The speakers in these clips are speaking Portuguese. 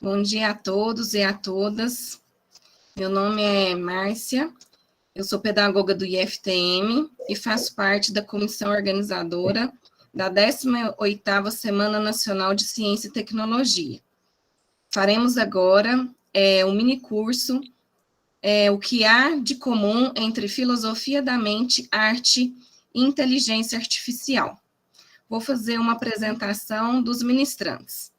Bom dia a todos e a todas. Meu nome é Márcia, eu sou pedagoga do IFTM e faço parte da comissão organizadora da 18ª Semana Nacional de Ciência e Tecnologia. Faremos agora um minicurso, o que há de comum entre filosofia da mente, arte e inteligência artificial. Vou fazer uma apresentação dos ministrantes.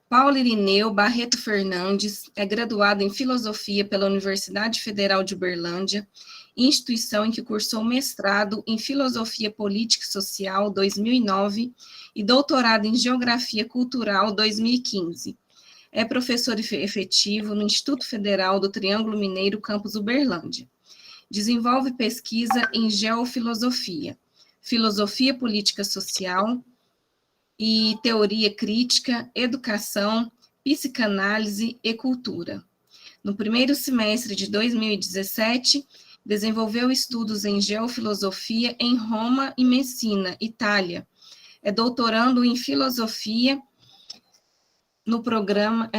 Paulo Irineu Barreto Fernandes é graduado em Filosofia pela Universidade Federal de Uberlândia, instituição em que cursou mestrado em Filosofia Política e Social 2009 e doutorado em Geografia Cultural 2015. É professor efetivo no Instituto Federal do Triângulo Mineiro, campus Uberlândia. Desenvolve pesquisa em geofilosofia, filosofia política social e teoria crítica, educação, psicanálise e cultura. No primeiro semestre de 2017, desenvolveu estudos em geofilosofia em Roma e Messina, Itália. É doutorando em filosofia no programa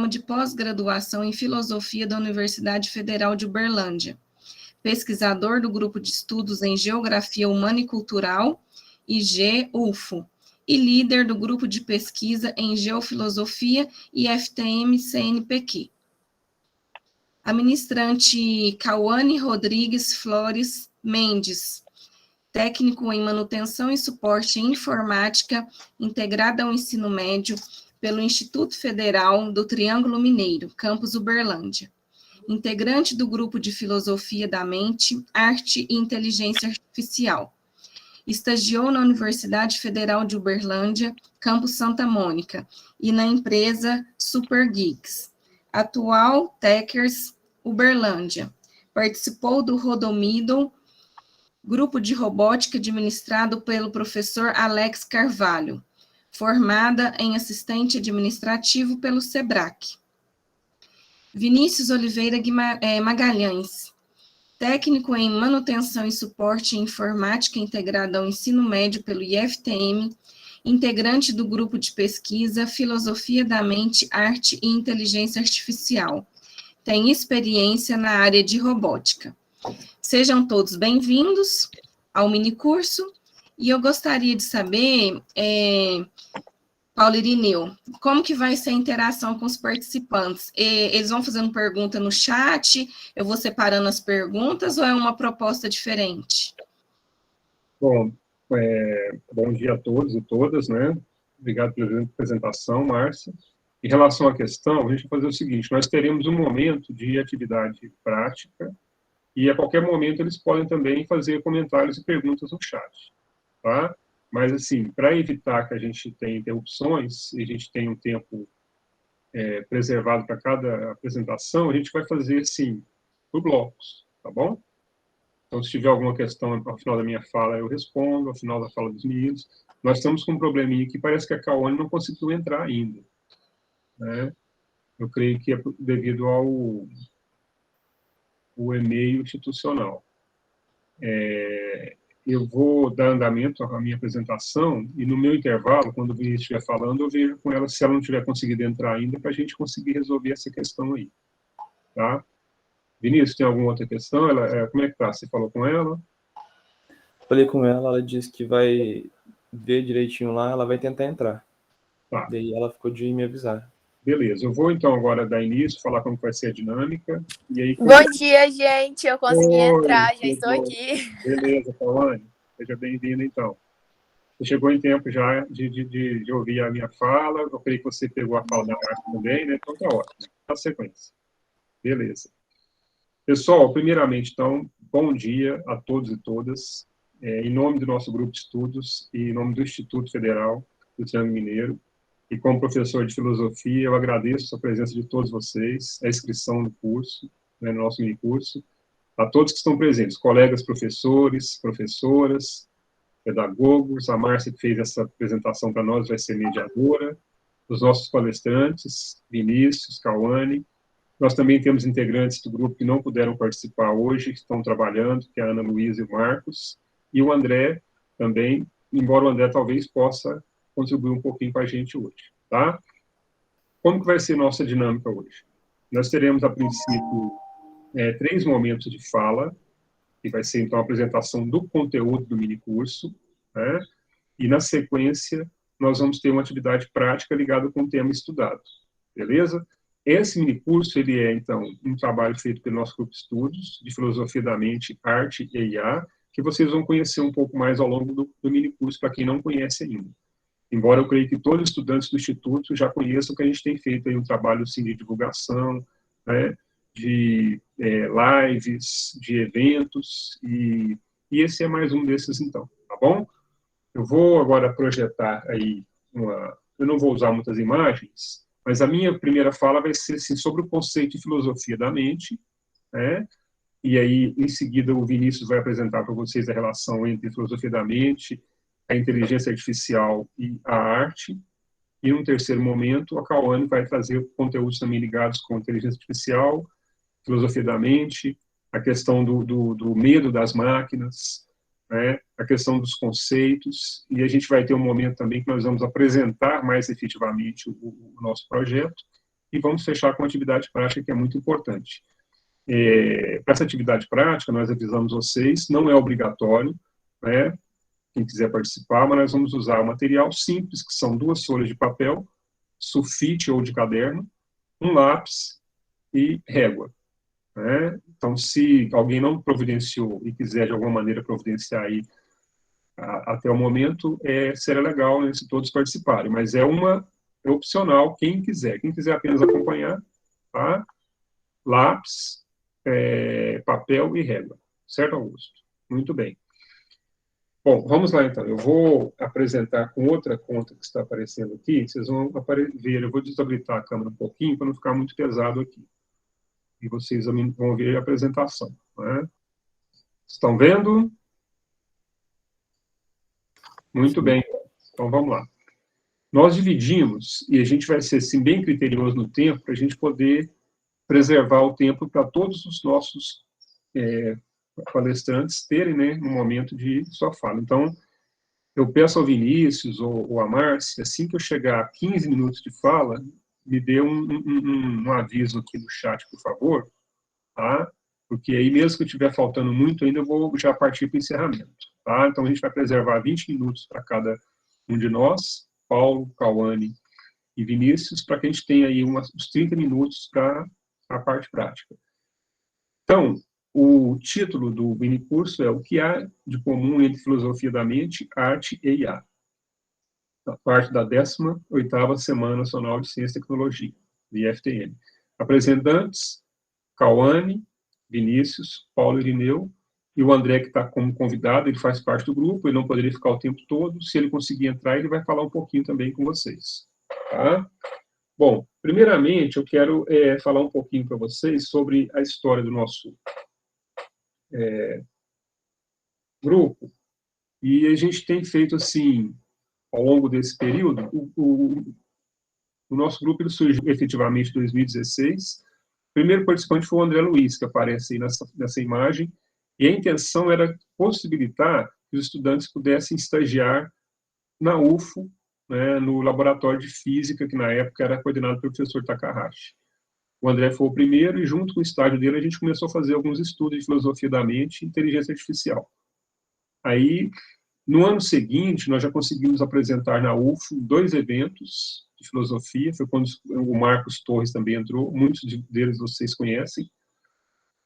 de pós-graduação em filosofia da Universidade Federal de Uberlândia. Pesquisador do grupo de estudos em geografia humana e cultural, IG-UFO, e líder do grupo de pesquisa em geofilosofia e FTM-CNPq. A ministrante Cauane Rodrigues Flores Mendes, técnico em manutenção e suporte em informática integrada ao ensino médio pelo Instituto Federal do Triângulo Mineiro, campus Uberlândia. Integrante do grupo de filosofia da mente, arte e inteligência artificial. Estagiou na Universidade Federal de Uberlândia, campus Santa Mônica, e na empresa Super Geeks. Atual Techers Uberlândia. Participou do Rodomiddle, grupo de robótica administrado pelo professor Alex Carvalho, formada em assistente administrativo pelo SEBRAC. Vinícius Oliveira Magalhães, técnico em manutenção e suporte em informática integrada ao ensino médio pelo IFTM, integrante do grupo de pesquisa Filosofia da Mente, Arte e Inteligência Artificial. Tem experiência na área de robótica. Sejam todos bem-vindos ao minicurso, e eu gostaria de saber, Paulo Irineu, como que vai ser a interação com os participantes? Eles vão fazendo pergunta no chat, eu vou separando as perguntas, ou é uma proposta diferente? Bom, bom dia a todos e todas, né? Obrigado pela apresentação, Márcia. Em relação à questão, a gente vai fazer o seguinte, nós teremos um momento de atividade prática, e a qualquer momento eles podem também fazer comentários e perguntas no chat, tá? Mas, assim, para evitar que a gente tenha interrupções, e a gente tenha um tempo preservado para cada apresentação, a gente vai fazer, assim, por blocos, tá bom? Então, se tiver alguma questão ao final da minha fala, eu respondo, ao final da fala dos meninos. Nós estamos com um probleminha que parece que a Cauane não conseguiu entrar ainda, né? Eu creio que é devido ao e-mail institucional. Eu vou dar andamento à minha apresentação e, no meu intervalo, quando o Vinícius estiver falando, eu vejo com ela se ela não tiver conseguido entrar ainda, para a gente conseguir resolver essa questão aí. Tá? Vinícius, tem alguma outra questão? Como é que tá? Você falou com ela? Falei com ela, ela disse que vai ver direitinho lá, ela vai tentar entrar. Tá. Daí ela ficou de me avisar. Beleza, eu vou então agora dar início, falar como vai ser a dinâmica. E aí, Bom dia, gente, eu consegui entrar, já estou aqui. Beleza, Cauane, seja bem-vinda então. Você chegou em tempo já de ouvir a minha fala, eu creio que você pegou a fala da Márcia também, né? Então tá ótimo, na sequência. Beleza. Pessoal, primeiramente, então, bom dia a todos e todas. Em nome do nosso grupo de estudos e em nome do Instituto Federal do Triângulo Mineiro, e como professor de filosofia, eu agradeço a presença de todos vocês, a inscrição no curso, né, no nosso minicurso, a todos que estão presentes, colegas professores, professoras, pedagogos, a Márcia que fez essa apresentação para nós vai ser mediadora, os nossos palestrantes, Vinícius, Cauane. Nós também temos integrantes do grupo que não puderam participar hoje, que estão trabalhando, que é a Ana Luísa e o Marcos, e o André também, embora o André talvez possa contribuir um pouquinho com a gente hoje, tá? Como que vai ser nossa dinâmica hoje? Nós teremos, a princípio, 3 momentos de fala, que vai ser, então, a apresentação do conteúdo do minicurso, né? E, na sequência, nós vamos ter uma atividade prática ligada com o tema estudado, beleza? Esse minicurso, ele é, então, um trabalho feito pelo nosso grupo de estudos de Filosofia da Mente, Arte e IA, que vocês vão conhecer um pouco mais ao longo do minicurso, para quem não conhece ainda. Embora eu creio que todos os estudantes do Instituto já conheçam que a gente tem feito aí um trabalho assim, de divulgação, né, de lives, de eventos, e esse é mais um desses, então, tá bom? Eu vou agora projetar aí eu não vou usar muitas imagens, mas a minha primeira fala vai ser assim, sobre o conceito de filosofia da mente, né? E aí, em seguida, o Vinícius vai apresentar para vocês a relação entre filosofia da mente, a inteligência artificial e a arte. E, num terceiro momento, a Cauane vai trazer conteúdos também ligados com inteligência artificial, filosofia da mente, a questão do medo das máquinas, né, a questão dos conceitos, e a gente vai ter um momento também que nós vamos apresentar mais efetivamente o nosso projeto, e vamos fechar com a atividade prática, que é muito importante. Para essa atividade prática, nós avisamos vocês, não é obrigatório, né, quem quiser participar, mas nós vamos usar um material simples, que são 2 folhas de papel, sulfite ou de caderno, um lápis e régua. Né? Então, se alguém não providenciou e quiser, de alguma maneira, providenciar aí até o momento, seria legal, né, se todos participarem, mas é opcional, quem quiser apenas acompanhar, tá? Lápis, papel e régua. Certo, Augusto? Muito bem. Bom, vamos lá, então. Eu vou apresentar com outra conta que está aparecendo aqui. Vocês vão ver. Eu vou desabilitar a câmera um pouquinho para não ficar muito pesado aqui. E vocês vão ver a apresentação. Né? Estão vendo? Muito bem. Então, vamos lá. Nós dividimos, e a gente vai ser assim, bem criterioso no tempo, para a gente poder preservar o tempo para todos os nossos palestrantes terem, né, um momento de sua fala. Então, eu peço ao Vinícius ou a Márcia, assim que eu chegar a 15 minutos de fala, me dê um aviso aqui no chat, por favor, tá? Porque aí, mesmo que eu estiver faltando muito ainda, eu vou já partir para o encerramento, tá? Então, a gente vai preservar 20 minutos para cada um de nós, Paulo, Cauane e Vinícius, para que a gente tenha aí uns 30 minutos para a parte prática. Então, o título do minicurso é O que há de comum entre filosofia da mente, arte e IA. A parte da 18ª Semana Nacional de Ciência e Tecnologia, do IFTM. Apresentantes, Cauane, Vinícius, Paulo Irineu, e o André, que está como convidado, ele faz parte do grupo, ele não poderia ficar o tempo todo, se ele conseguir entrar, ele vai falar um pouquinho também com vocês. Tá? Bom, primeiramente, eu quero falar um pouquinho para vocês sobre a história do nosso grupo, e a gente tem feito, assim, ao longo desse período, o nosso grupo ele surgiu efetivamente em 2016. O primeiro participante foi o André Luiz, que aparece aí nessa imagem, e a intenção era possibilitar que os estudantes pudessem estagiar na UFO, né, no laboratório de física, que na época era coordenado pelo professor Takahashi. O André foi o primeiro, e junto com o estágio dele, a gente começou a fazer alguns estudos de filosofia da mente e inteligência artificial. Aí, no ano seguinte, nós já conseguimos apresentar na UFO 2 eventos de filosofia, foi quando o Marcos Torres também entrou, muitos deles vocês conhecem.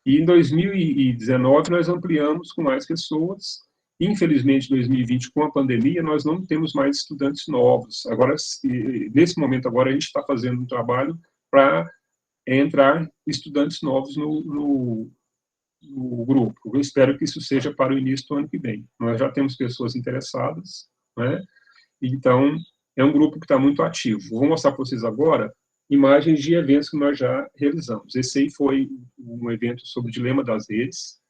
E em 2019 nós ampliamos com mais pessoas. Infelizmente, em 2020, com a pandemia, nós não temos mais estudantes novos. Agora, nesse momento agora, a gente está fazendo um trabalho para entrar estudantes novos no grupo. Eu espero que isso seja para o início do ano que vem. Nós já temos pessoas interessadas, né? Então, é um grupo que está muito ativo. Vou mostrar para vocês agora imagens de eventos que nós já realizamos. Esse aí foi um evento sobre o dilema das redes,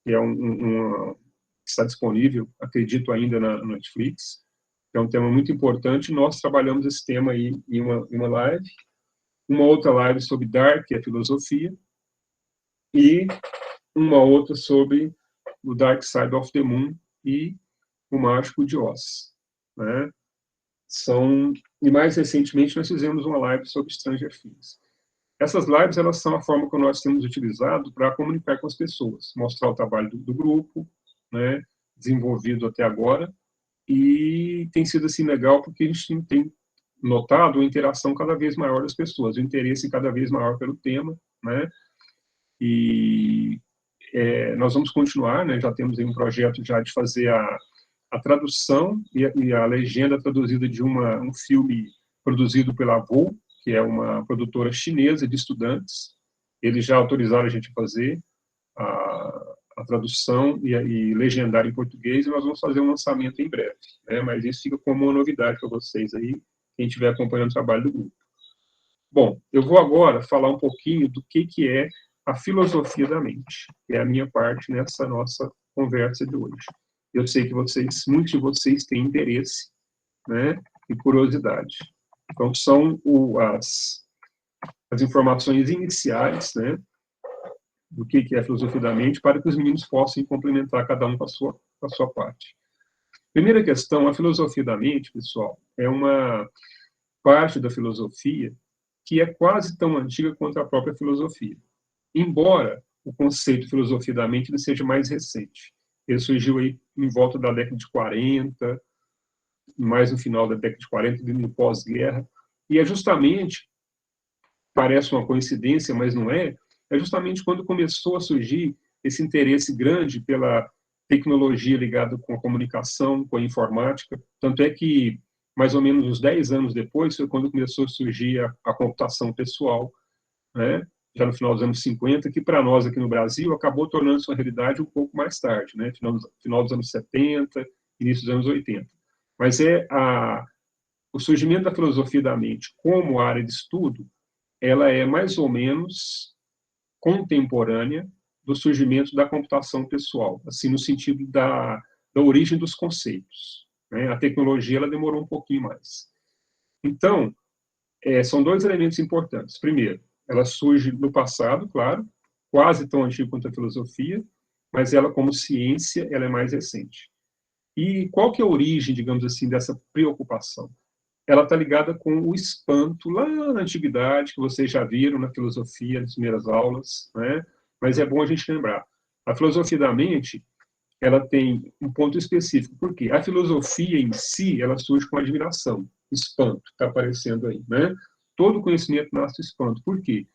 que é que está disponível, acredito ainda, na Netflix. É um tema muito importante. Nós trabalhamos esse tema aí em uma live. Uma outra live sobre Dark, que é filosofia, e uma outra sobre o Dark Side of the Moon e o Mágico de Oz, né? E mais recentemente nós fizemos uma live sobre Stranger Things. Essas lives, elas são a forma que nós temos utilizado para comunicar com as pessoas, mostrar o trabalho do grupo, né, desenvolvido até agora, e tem sido assim legal porque a gente tem notado uma interação cada vez maior das pessoas, o interesse cada vez maior pelo tema, né, e nós vamos continuar, né, já temos aí um projeto já de fazer a tradução e a legenda traduzida de um filme produzido pela Voo, que é uma produtora chinesa de estudantes. Eles já autorizaram a gente a fazer a tradução e legendar em português, e nós vamos fazer um lançamento em breve, né? Mas isso fica como uma novidade para vocês aí, quem estiver acompanhando o trabalho do grupo. Bom, eu vou agora falar um pouquinho do que é a filosofia da mente, que é a minha parte nessa nossa conversa de hoje. Eu sei que muitos de vocês têm interesse, né, e curiosidade. Então, são as informações iniciais, né, do que é a filosofia da mente, para que os meninos possam complementar cada um com a sua parte. Primeira questão, a filosofia da mente, pessoal, é uma parte da filosofia que é quase tão antiga quanto a própria filosofia. Embora o conceito de filosofia da mente ele seja mais recente. Ele surgiu aí em volta da década de 40, mais no final da década de 40, no pós-guerra, e é justamente, parece uma coincidência, mas não é justamente quando começou a surgir esse interesse grande pela tecnologia ligada com a comunicação, com a informática, tanto é que, mais ou menos uns 10 anos depois, foi quando começou a surgir a computação pessoal, né? Já no final dos anos 50, que para nós aqui no Brasil acabou tornando-se uma realidade um pouco mais tarde, né? Final dos anos 70, início dos anos 80. Mas o surgimento da filosofia da mente como área de estudo, ela é mais ou menos contemporânea do surgimento da computação pessoal, assim, no sentido da origem dos conceitos, né? A tecnologia ela demorou um pouquinho mais. Então, são dois elementos importantes. Primeiro, ela surge no passado, claro, quase tão antiga quanto a filosofia, mas ela, como ciência, ela é mais recente. E qual que é a origem, digamos assim, dessa preocupação? Ela está ligada com o espanto lá na antiguidade, que vocês já viram na filosofia, nas primeiras aulas, né? Mas é bom a gente lembrar. A filosofia da mente, ela tem um ponto específico. Por quê? A filosofia em si, ela surge com admiração, espanto, está aparecendo aí, né? Todo conhecimento nasce do espanto. Por quê?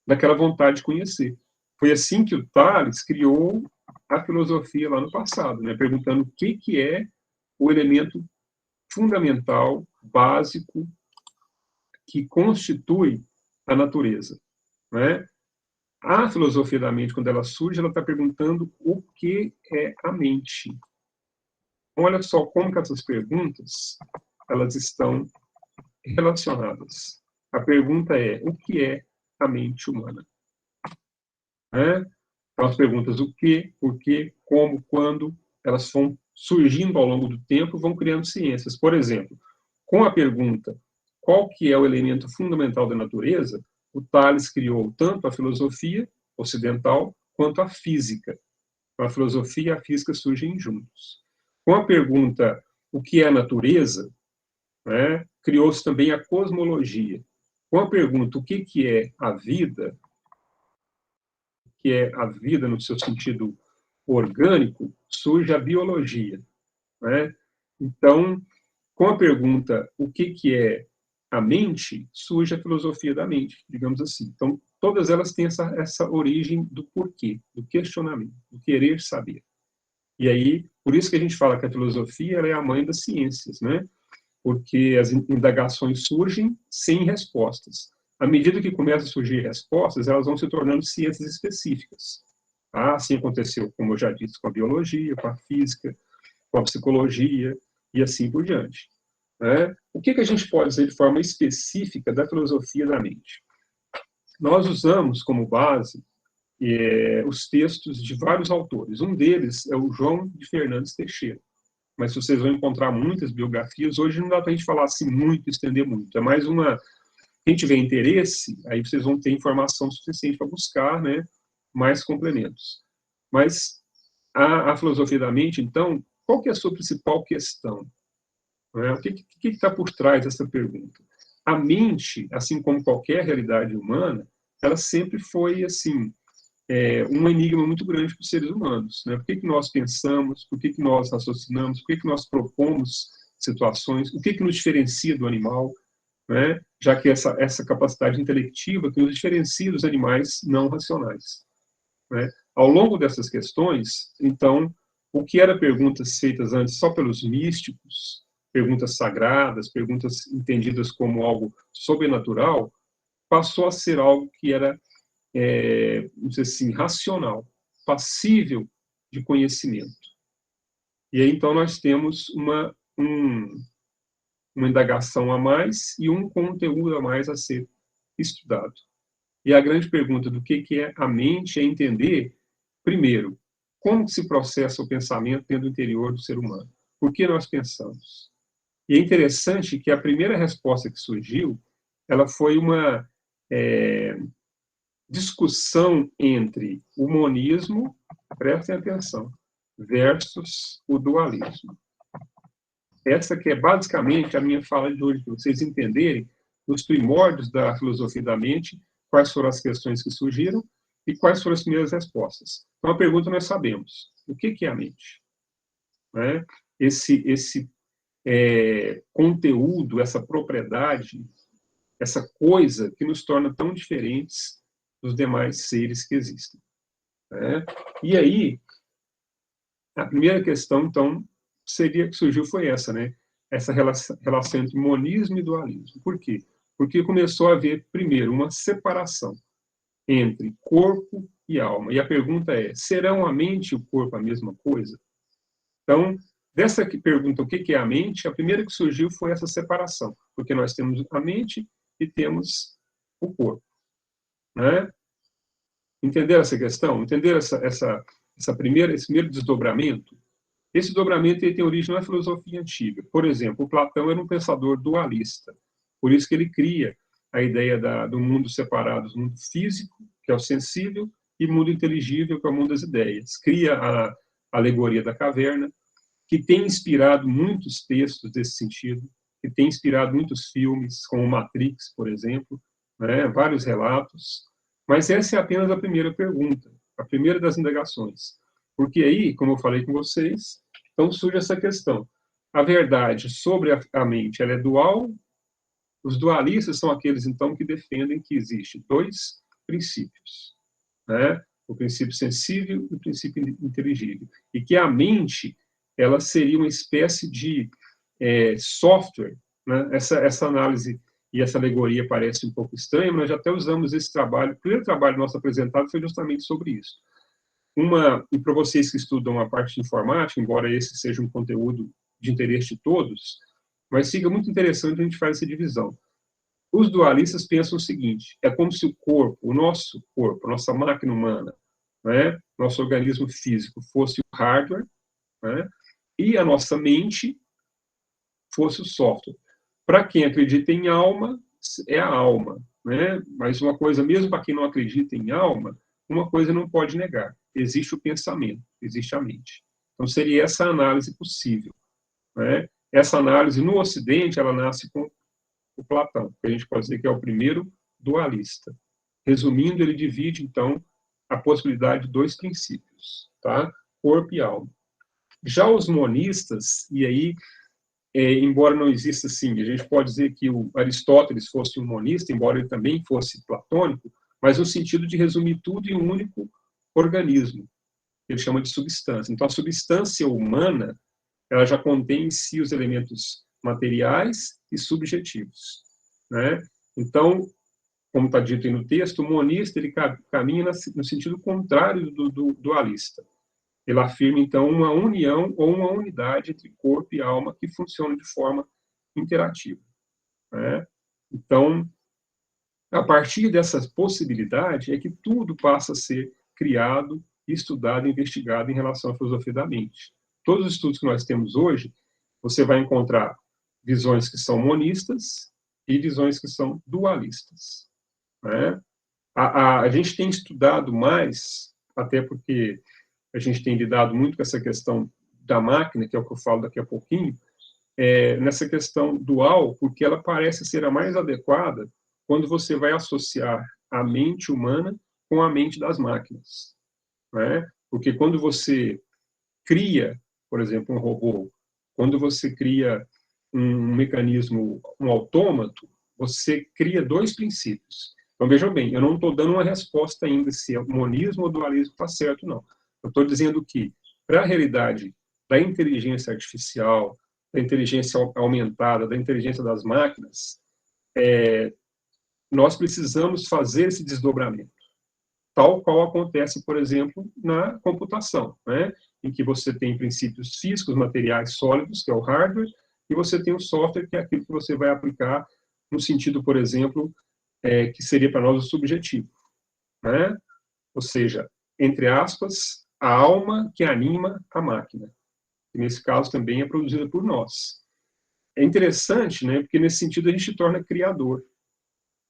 Daquela vontade de conhecer. Foi assim que o Tales criou a filosofia lá no passado, né? Perguntando o que é o elemento fundamental, básico, que constitui a natureza, né? A filosofia da mente, quando ela surge, ela está perguntando o que é a mente. Olha só como que essas perguntas elas estão relacionadas. A pergunta é, o que é a mente humana? Né? Então, as perguntas o que, por quê, como, quando, elas vão surgindo ao longo do tempo, vão criando ciências. Por exemplo, com a pergunta qual que é o elemento fundamental da natureza, o Tales criou tanto a filosofia ocidental quanto a física. A filosofia e a física surgem juntos. Com a pergunta o que é a natureza, né, criou-se também a cosmologia. Com a pergunta o que é a vida, que é a vida no seu sentido orgânico, surge a biologia, né? Então, com a pergunta o que é a mente, surge a filosofia da mente, digamos assim. Então, todas elas têm essa origem do porquê, do questionamento, do querer saber. E aí, por isso que a gente fala que a filosofia ela é a mãe das ciências, né? Porque as indagações surgem sem respostas. À medida que começam a surgir respostas, elas vão se tornando ciências específicas. Assim aconteceu, como eu já disse, com a biologia, com a física, com a psicologia e assim por diante. Né? O que a gente pode dizer de forma específica da filosofia da mente? Nós usamos como base os textos de vários autores. Um deles é o João de Fernandes Teixeira. Mas vocês vão encontrar muitas biografias. Hoje não dá para a gente falar assim muito, estender muito. É mais uma... Quem tiver interesse, aí vocês vão ter informação suficiente para buscar, né, mais complementos. Mas a filosofia da mente, então, qual que é a sua principal questão? Não é? O que está por trás dessa pergunta? A mente, assim como qualquer realidade humana, ela sempre foi, assim, um enigma muito grande para os seres humanos. Né? Por que nós pensamos, por que nós raciocinamos, por que nós propomos situações, o que nos diferencia do animal, né? Já que essa capacidade intelectiva que nos diferencia dos animais não racionais. Né? Ao longo dessas questões, então, o que era perguntas feitas antes só pelos místicos, perguntas sagradas, perguntas entendidas como algo sobrenatural, passou a ser algo que era, vamos dizer assim, racional, passível de conhecimento. E aí, então, nós temos uma indagação a mais e um conteúdo a mais a ser estudado. E a grande pergunta do que é a mente é entender, primeiro, como se processa o pensamento dentro do interior do ser humano. Por que nós pensamos? E é interessante que a primeira resposta que surgiu, ela foi uma discussão entre o monismo, prestem atenção, versus o dualismo. Essa que é basicamente a minha fala de hoje, para vocês entenderem nos primórdios da filosofia da mente, quais foram as questões que surgiram e quais foram as primeiras respostas. Então, a pergunta nós sabemos. O que é a mente? Né? Esse conteúdo, essa propriedade, essa coisa que nos torna tão diferentes dos demais seres que existem. Né? E aí, a primeira questão, então, que surgiu foi essa, né? Essa relação entre monismo e dualismo. Por quê? Porque começou a haver, primeiro, uma separação entre corpo e alma. E a pergunta é, serão a mente e o corpo a mesma coisa? Então, dessa pergunta, o que é a mente? A primeira que surgiu foi essa separação, porque nós temos a mente e temos o corpo. Né? Entenderam essa questão? Entenderam esse primeiro desdobramento? Esse dobramento tem origem na filosofia antiga. Por exemplo, o Platão era um pensador dualista. Por isso que ele cria a ideia do mundo separado, do mundo físico, que é o sensível, e mundo inteligível, que é o mundo das ideias. Cria a alegoria da caverna, que tem inspirado muitos textos desse sentido, que tem inspirado muitos filmes, como Matrix, por exemplo, né? Vários relatos. Mas essa é apenas a primeira pergunta, a primeira das indagações. Porque aí, como eu falei com vocês, então surge essa questão. A verdade sobre a mente, ela é dual. Os dualistas são aqueles, então, que defendem que existem dois princípios, né? O princípio sensível e o princípio inteligível. E que a mente, ela seria uma espécie de software, né? Essa análise e essa alegoria parece um pouco estranha, mas já até usamos esse trabalho. O primeiro trabalho nosso apresentado foi justamente sobre isso. E para vocês que estudam a parte de informática, embora esse seja um conteúdo de interesse de todos, mas fica muito interessante a gente fazer essa divisão. Os dualistas pensam o seguinte, é como se o corpo, o nosso corpo, a nossa máquina humana, né, nosso organismo físico fosse o hardware, né, e a nossa mente fosse o software. Para quem acredita em alma, é a alma, né? Mas uma coisa, mesmo para quem não acredita em alma, uma coisa não pode negar. Existe o pensamento, existe a mente. Então, seria essa análise possível. Né? Essa análise, no Ocidente, ela nasce com o Platão, que a gente pode dizer que é o primeiro dualista. Resumindo, ele divide, então, a possibilidade de dois princípios, tá? Corpo e alma. Já os monistas, e aí, embora não exista assim, a gente pode dizer que o Aristóteles fosse um monista, embora ele também fosse platônico, mas no sentido de resumir tudo em um único organismo. Ele chama de substância. Então, a substância humana, ela já contém em si os elementos materiais e subjetivos. Né? Então, como está dito aí no texto, o monista ele caminha no sentido contrário do dualista. Ele afirma, então, uma união ou uma unidade entre corpo e alma que funciona de forma interativa. Né? Então, a partir dessa possibilidade é que tudo passa a ser criado, estudado, investigado em relação à filosofia da mente. Todos os estudos que nós temos hoje, você vai encontrar visões que são monistas e visões que são dualistas. Né? A gente tem estudado mais, até porque a gente tem lidado muito com essa questão da máquina, que é o que eu falo daqui a pouquinho, nessa questão dual, porque ela parece ser a mais adequada quando você vai associar a mente humana com a mente das máquinas, né? Porque quando você cria, por exemplo, um robô, quando você cria um mecanismo, um autômato, você cria dois princípios. Então, vejam bem, eu não estou dando uma resposta ainda se é monismo ou dualismo está certo, não. Eu estou dizendo que, para a realidade da inteligência artificial, da inteligência aumentada, da inteligência das máquinas, nós precisamos fazer esse desdobramento, tal qual acontece, por exemplo, na computação, né? Em que você tem princípios físicos, materiais sólidos, que é o hardware, e você tem o software, que é aquilo que você vai aplicar no sentido, por exemplo, que seria para nós o subjetivo, né? Ou seja, entre aspas, a alma que anima a máquina, que nesse caso também é produzida por nós. É interessante, né? Porque nesse sentido a gente se torna criador,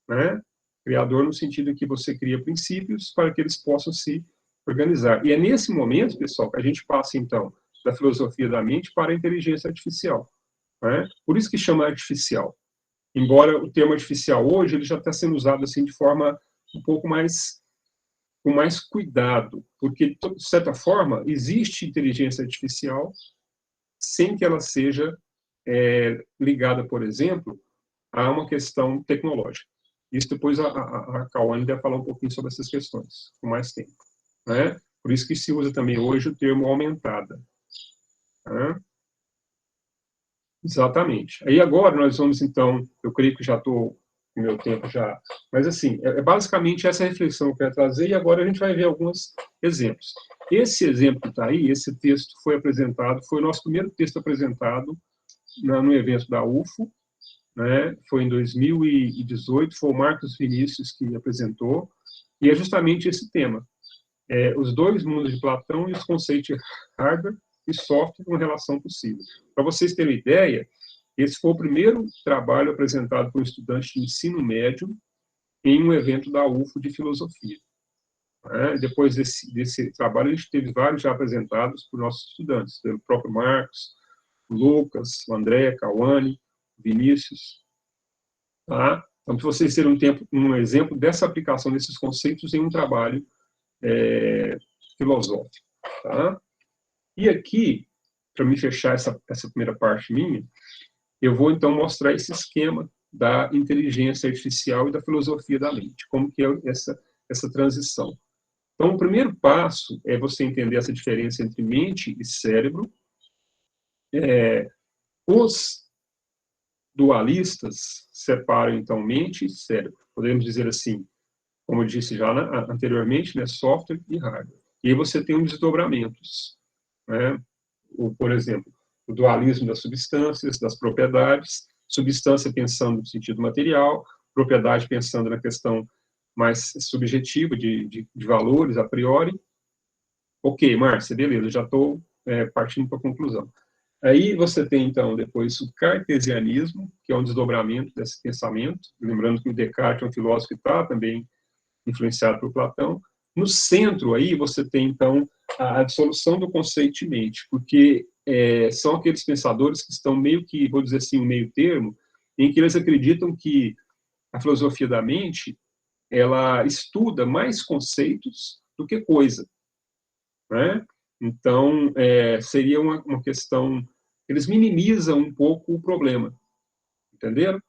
né? Criador no sentido em que você cria princípios para que eles possam se organizar. E é nesse momento, pessoal, que a gente passa, então, da filosofia da mente para a inteligência artificial, né? Por isso que chama artificial. Embora o termo artificial hoje ele já está sendo usado assim de forma um pouco mais com mais cuidado, porque de certa forma existe inteligência artificial sem que ela seja ligada, por exemplo, a uma questão tecnológica. Isso depois a Cauane deve falar um pouquinho sobre essas questões, com mais tempo, né? Por isso que se usa também hoje o termo aumentada, né? Exatamente. Aí agora nós vamos, então, eu creio que já estou no meu tempo já, mas assim, basicamente essa reflexão que eu quero trazer, e agora a gente vai ver alguns exemplos. Esse exemplo que está aí, esse texto foi apresentado, foi o nosso primeiro texto apresentado no evento da UFO, né? Foi em 2018, foi o Marcos Vinícius que apresentou, e é justamente esse tema, os dois mundos de Platão e os conceitos de hardware e software com relação possível. Para vocês terem uma ideia, esse foi o primeiro trabalho apresentado por um estudante de ensino médio em um evento da UFO de filosofia. Depois desse trabalho, a gente teve vários já apresentados por nossos estudantes, pelo próprio Marcos, Lucas, André, Cauane, Vinícius. Tá? Então, para vocês terem um exemplo dessa aplicação desses conceitos em um trabalho filosófico. Tá? E aqui, para me fechar essa primeira parte minha, eu vou, então, mostrar esse esquema da inteligência artificial e da filosofia da mente, como que é essa transição. Então, o primeiro passo é você entender essa diferença entre mente e cérebro. Os dualistas separam, então, mente e cérebro. Podemos dizer assim, como eu disse já anteriormente, né, software e hardware. E aí você tem os desdobramentos, né? Por exemplo, o dualismo das substâncias, das propriedades, substância pensando no sentido material, propriedade pensando na questão mais subjetiva de valores a priori. Ok, Márcia, beleza, já estou partindo para a conclusão. Aí você tem, então, depois o cartesianismo, que é um desdobramento desse pensamento, lembrando que o Descartes é um filósofo que está também influenciado por Platão. No centro aí você tem, então, a dissolução do conceito de mente, porque são aqueles pensadores que estão meio que, vou dizer assim, um meio termo, em que eles acreditam que a filosofia da mente, ela estuda mais conceitos do que coisa, né? Então, seria uma questão, eles minimizam um pouco o problema, entenderam?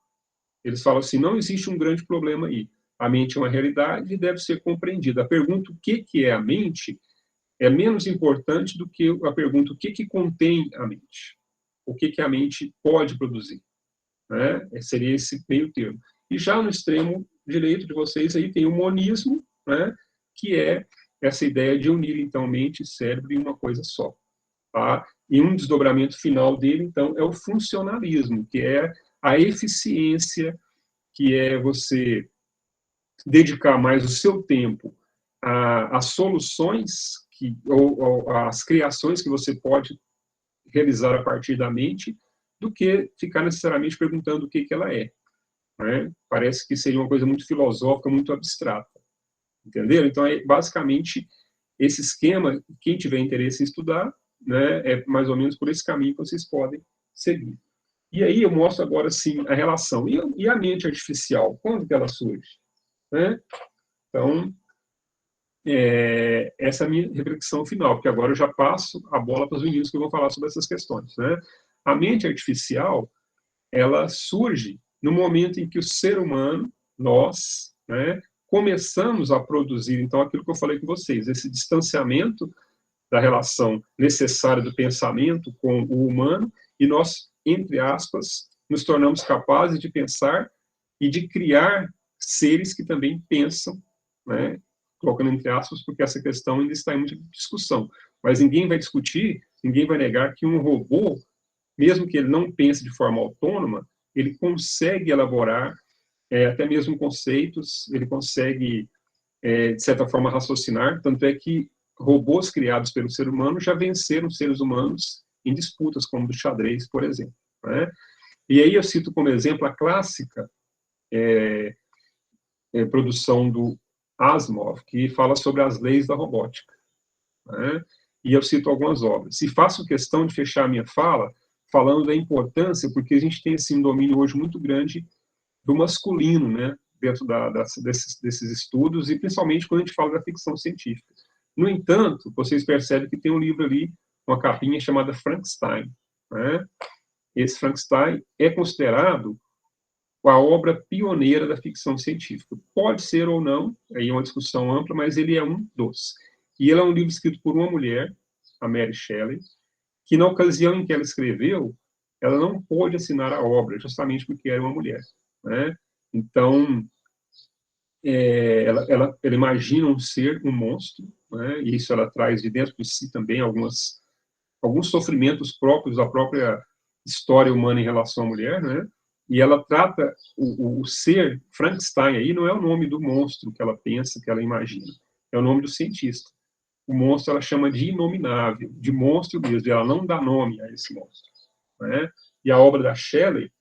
Eles falam assim, não existe um grande problema aí. A mente é uma realidade e deve ser compreendida. A pergunta o que é a mente é menos importante do que a pergunta o que contém a mente. O que a mente pode produzir, né? Seria esse meio termo. E já no extremo direito de vocês aí tem o monismo, né? Que é essa ideia de unir, então, mente e cérebro em uma coisa só. Tá? E um desdobramento final dele, então, é o funcionalismo, que é a eficiência, que é você dedicar mais o seu tempo às soluções ou às criações que você pode realizar a partir da mente, do que ficar necessariamente perguntando o que ela é, né? Parece que seria uma coisa muito filosófica, muito abstrata. Entenderam? Então, basicamente, esse esquema, quem tiver interesse em estudar, né, é mais ou menos por esse caminho que vocês podem seguir. E aí eu mostro agora, sim, a relação. E a mente artificial? Quando que ela surge? Né? Então, essa é a minha reflexão final, porque agora eu já passo a bola para os meninos que vão falar sobre essas questões. Né? A mente artificial, ela surge no momento em que o ser humano, nós, né, começamos a produzir, então, aquilo que eu falei com vocês, esse distanciamento da relação necessária do pensamento com o humano, e nós, entre aspas, nos tornamos capazes de pensar e de criar seres que também pensam, né, colocando entre aspas, porque essa questão ainda está em muita discussão. Mas ninguém vai discutir, ninguém vai negar que um robô, mesmo que ele não pense de forma autônoma, ele consegue elaborar até mesmo conceitos, ele consegue, de certa forma, raciocinar, tanto é que robôs criados pelo ser humano já venceram seres humanos em disputas, como do xadrez, por exemplo. Né? E aí eu cito como exemplo a clássica produção do Asimov, que fala sobre as leis da robótica. Né? E eu cito algumas obras. E faço questão de fechar a minha fala falando da importância, porque a gente tem assim, um domínio hoje muito grande do masculino, né, dentro desses estudos, e principalmente quando a gente fala da ficção científica. No entanto, vocês percebem que tem um livro ali, uma capinha chamada Frankenstein. Né? Esse Frankenstein é considerado a obra pioneira da ficção científica. Pode ser ou não, aí é uma discussão ampla, mas ele é um dos. E ele é um livro escrito por uma mulher, a Mary Shelley, que na ocasião em que ela escreveu, ela não pôde assinar a obra, justamente porque era uma mulher. Né? Então, ela imagina um ser, um monstro, né? E isso ela traz de dentro de si também alguns sofrimentos próprios da própria história humana em relação à mulher, né? E ela trata o ser Frankenstein aí não é o nome do monstro que ela pensa, que ela imagina, é o nome do cientista. O monstro ela chama de inominável, de monstro mesmo, e ela não dá nome a esse monstro. Né? E a obra da Shelley,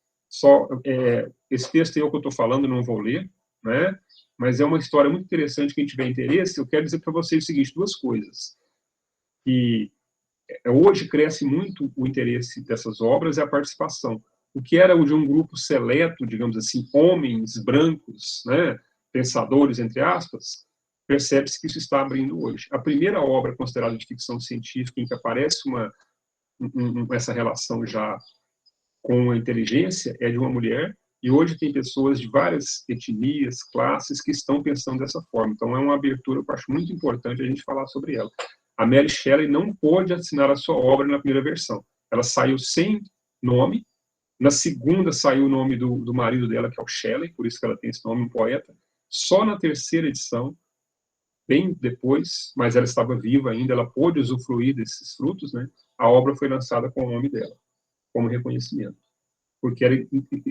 esse texto aí que eu estou falando, não vou ler, né? Mas é uma história muito interessante, quem tiver interesse, eu quero dizer para vocês o seguinte, duas coisas. Que hoje cresce muito o interesse dessas obras e a participação. O que era o de um grupo seleto, digamos assim, homens brancos, né, pensadores, entre aspas, percebe-se que isso está abrindo hoje. A primeira obra considerada de ficção científica em que aparece essa relação já com a inteligência é de uma mulher, e hoje tem pessoas de várias etnias, classes, que estão pensando dessa forma. Então, é uma abertura que eu acho muito importante a gente falar sobre ela. A Mary Shelley não pôde assinar a sua obra na primeira versão. Ela saiu sem nome. Na segunda saiu o nome do marido dela, que é o Shelley, por isso que ela tem esse nome, um poeta. Só na terceira edição, bem depois, mas ela estava viva ainda, ela pôde usufruir desses frutos, né? A obra foi lançada com o nome dela, como reconhecimento. Porque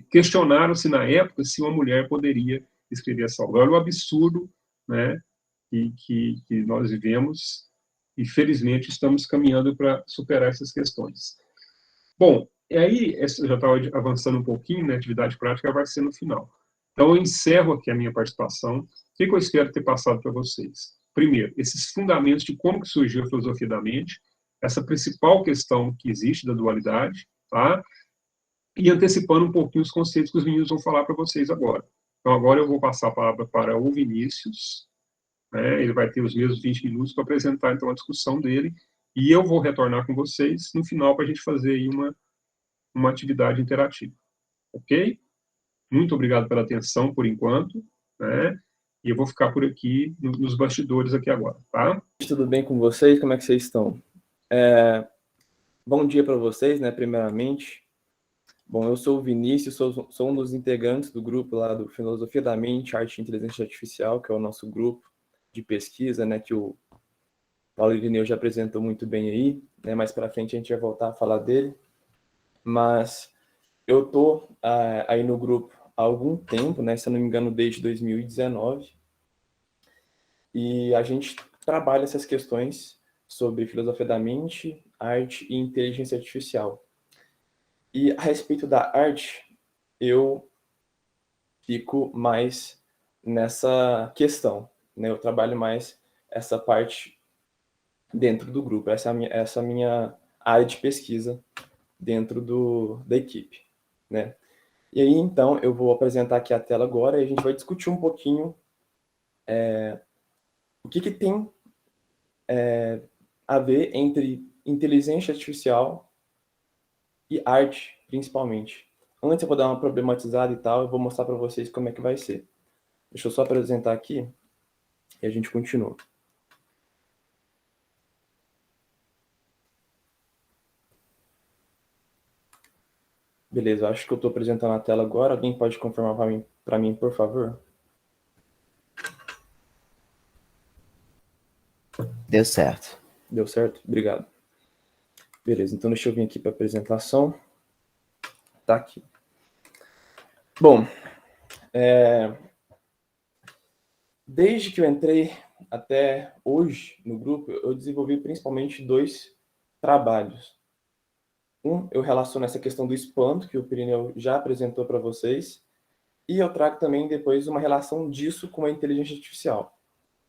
questionaram-se na época se uma mulher poderia escrever essa obra. Olha o absurdo, né, que nós vivemos, e felizmente estamos caminhando para superar essas questões. Bom, e aí, eu já estava avançando um pouquinho, né, atividade prática vai ser no final. Então, eu encerro aqui a minha participação. O que eu espero ter passado para vocês? Primeiro, esses fundamentos de como que surgiu a filosofia da mente, essa principal questão que existe da dualidade, tá? E antecipando um pouquinho os conceitos que os meninos vão falar para vocês agora. Então, agora eu vou passar a palavra para o Vinícius, né? Ele vai ter os mesmos 20 minutos para apresentar, então, a discussão dele, e eu vou retornar com vocês no final para a gente fazer aí uma atividade interativa. Ok? Muito obrigado pela atenção, por enquanto, né? E eu vou ficar por aqui, nos bastidores aqui agora, tá? Tudo bem com vocês? Como é que vocês estão? Bom dia para vocês, né, primeiramente. Bom, eu sou o Vinícius, sou um dos integrantes do grupo lá do Filosofia da Mente, Arte e Inteligência Artificial, que é o nosso grupo de pesquisa, né, que o Paulo Irineu já apresentou muito bem aí, né, mais para frente a gente vai voltar a falar dele. Mas eu tô aí no grupo há algum tempo, né, se eu não me engano, desde 2019, e a gente trabalha essas questões sobre filosofia da mente, arte e inteligência artificial. E a respeito da arte, eu fico mais nessa questão, né? Eu trabalho mais essa parte dentro do grupo. Essa é a minha área de pesquisa dentro da equipe. né? E aí, então, eu vou apresentar aqui a tela agora e a gente vai discutir um pouquinho o que tem a ver entre inteligência artificial e arte, principalmente. Antes eu vou dar uma problematizada e tal, eu vou mostrar para vocês como é que vai ser. Deixa eu só apresentar aqui e a gente continua. Beleza, eu acho que eu estou apresentando a tela agora. Alguém pode confirmar para mim, por favor? Deu certo. Deu certo? Obrigado. Beleza, então deixa eu vir aqui para a apresentação. Tá aqui. Bom, desde que eu entrei até hoje no grupo, eu desenvolvi principalmente 2 trabalhos. Eu relaciono essa questão do espanto, que o Pirineu já apresentou para vocês, e eu trago também depois uma relação disso com a inteligência artificial.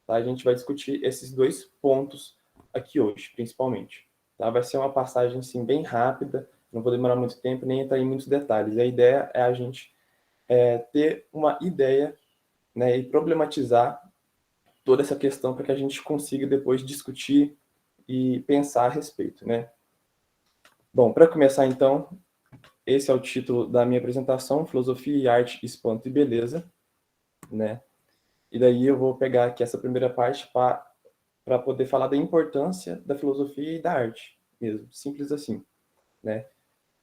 Tá? A gente vai discutir esses 2 pontos aqui hoje, principalmente. Tá? Vai ser uma passagem assim, bem rápida, não vou demorar muito tempo, nem entrar em muitos detalhes. A ideia é a gente ter uma ideia, né, e problematizar toda essa questão para que a gente consiga depois discutir e pensar a respeito, né? Bom, para começar então, esse é o título da minha apresentação, Filosofia e Arte, Espanto e Beleza, né? E daí eu vou pegar aqui essa primeira parte para poder falar da importância da filosofia e da arte, mesmo, simples assim, né?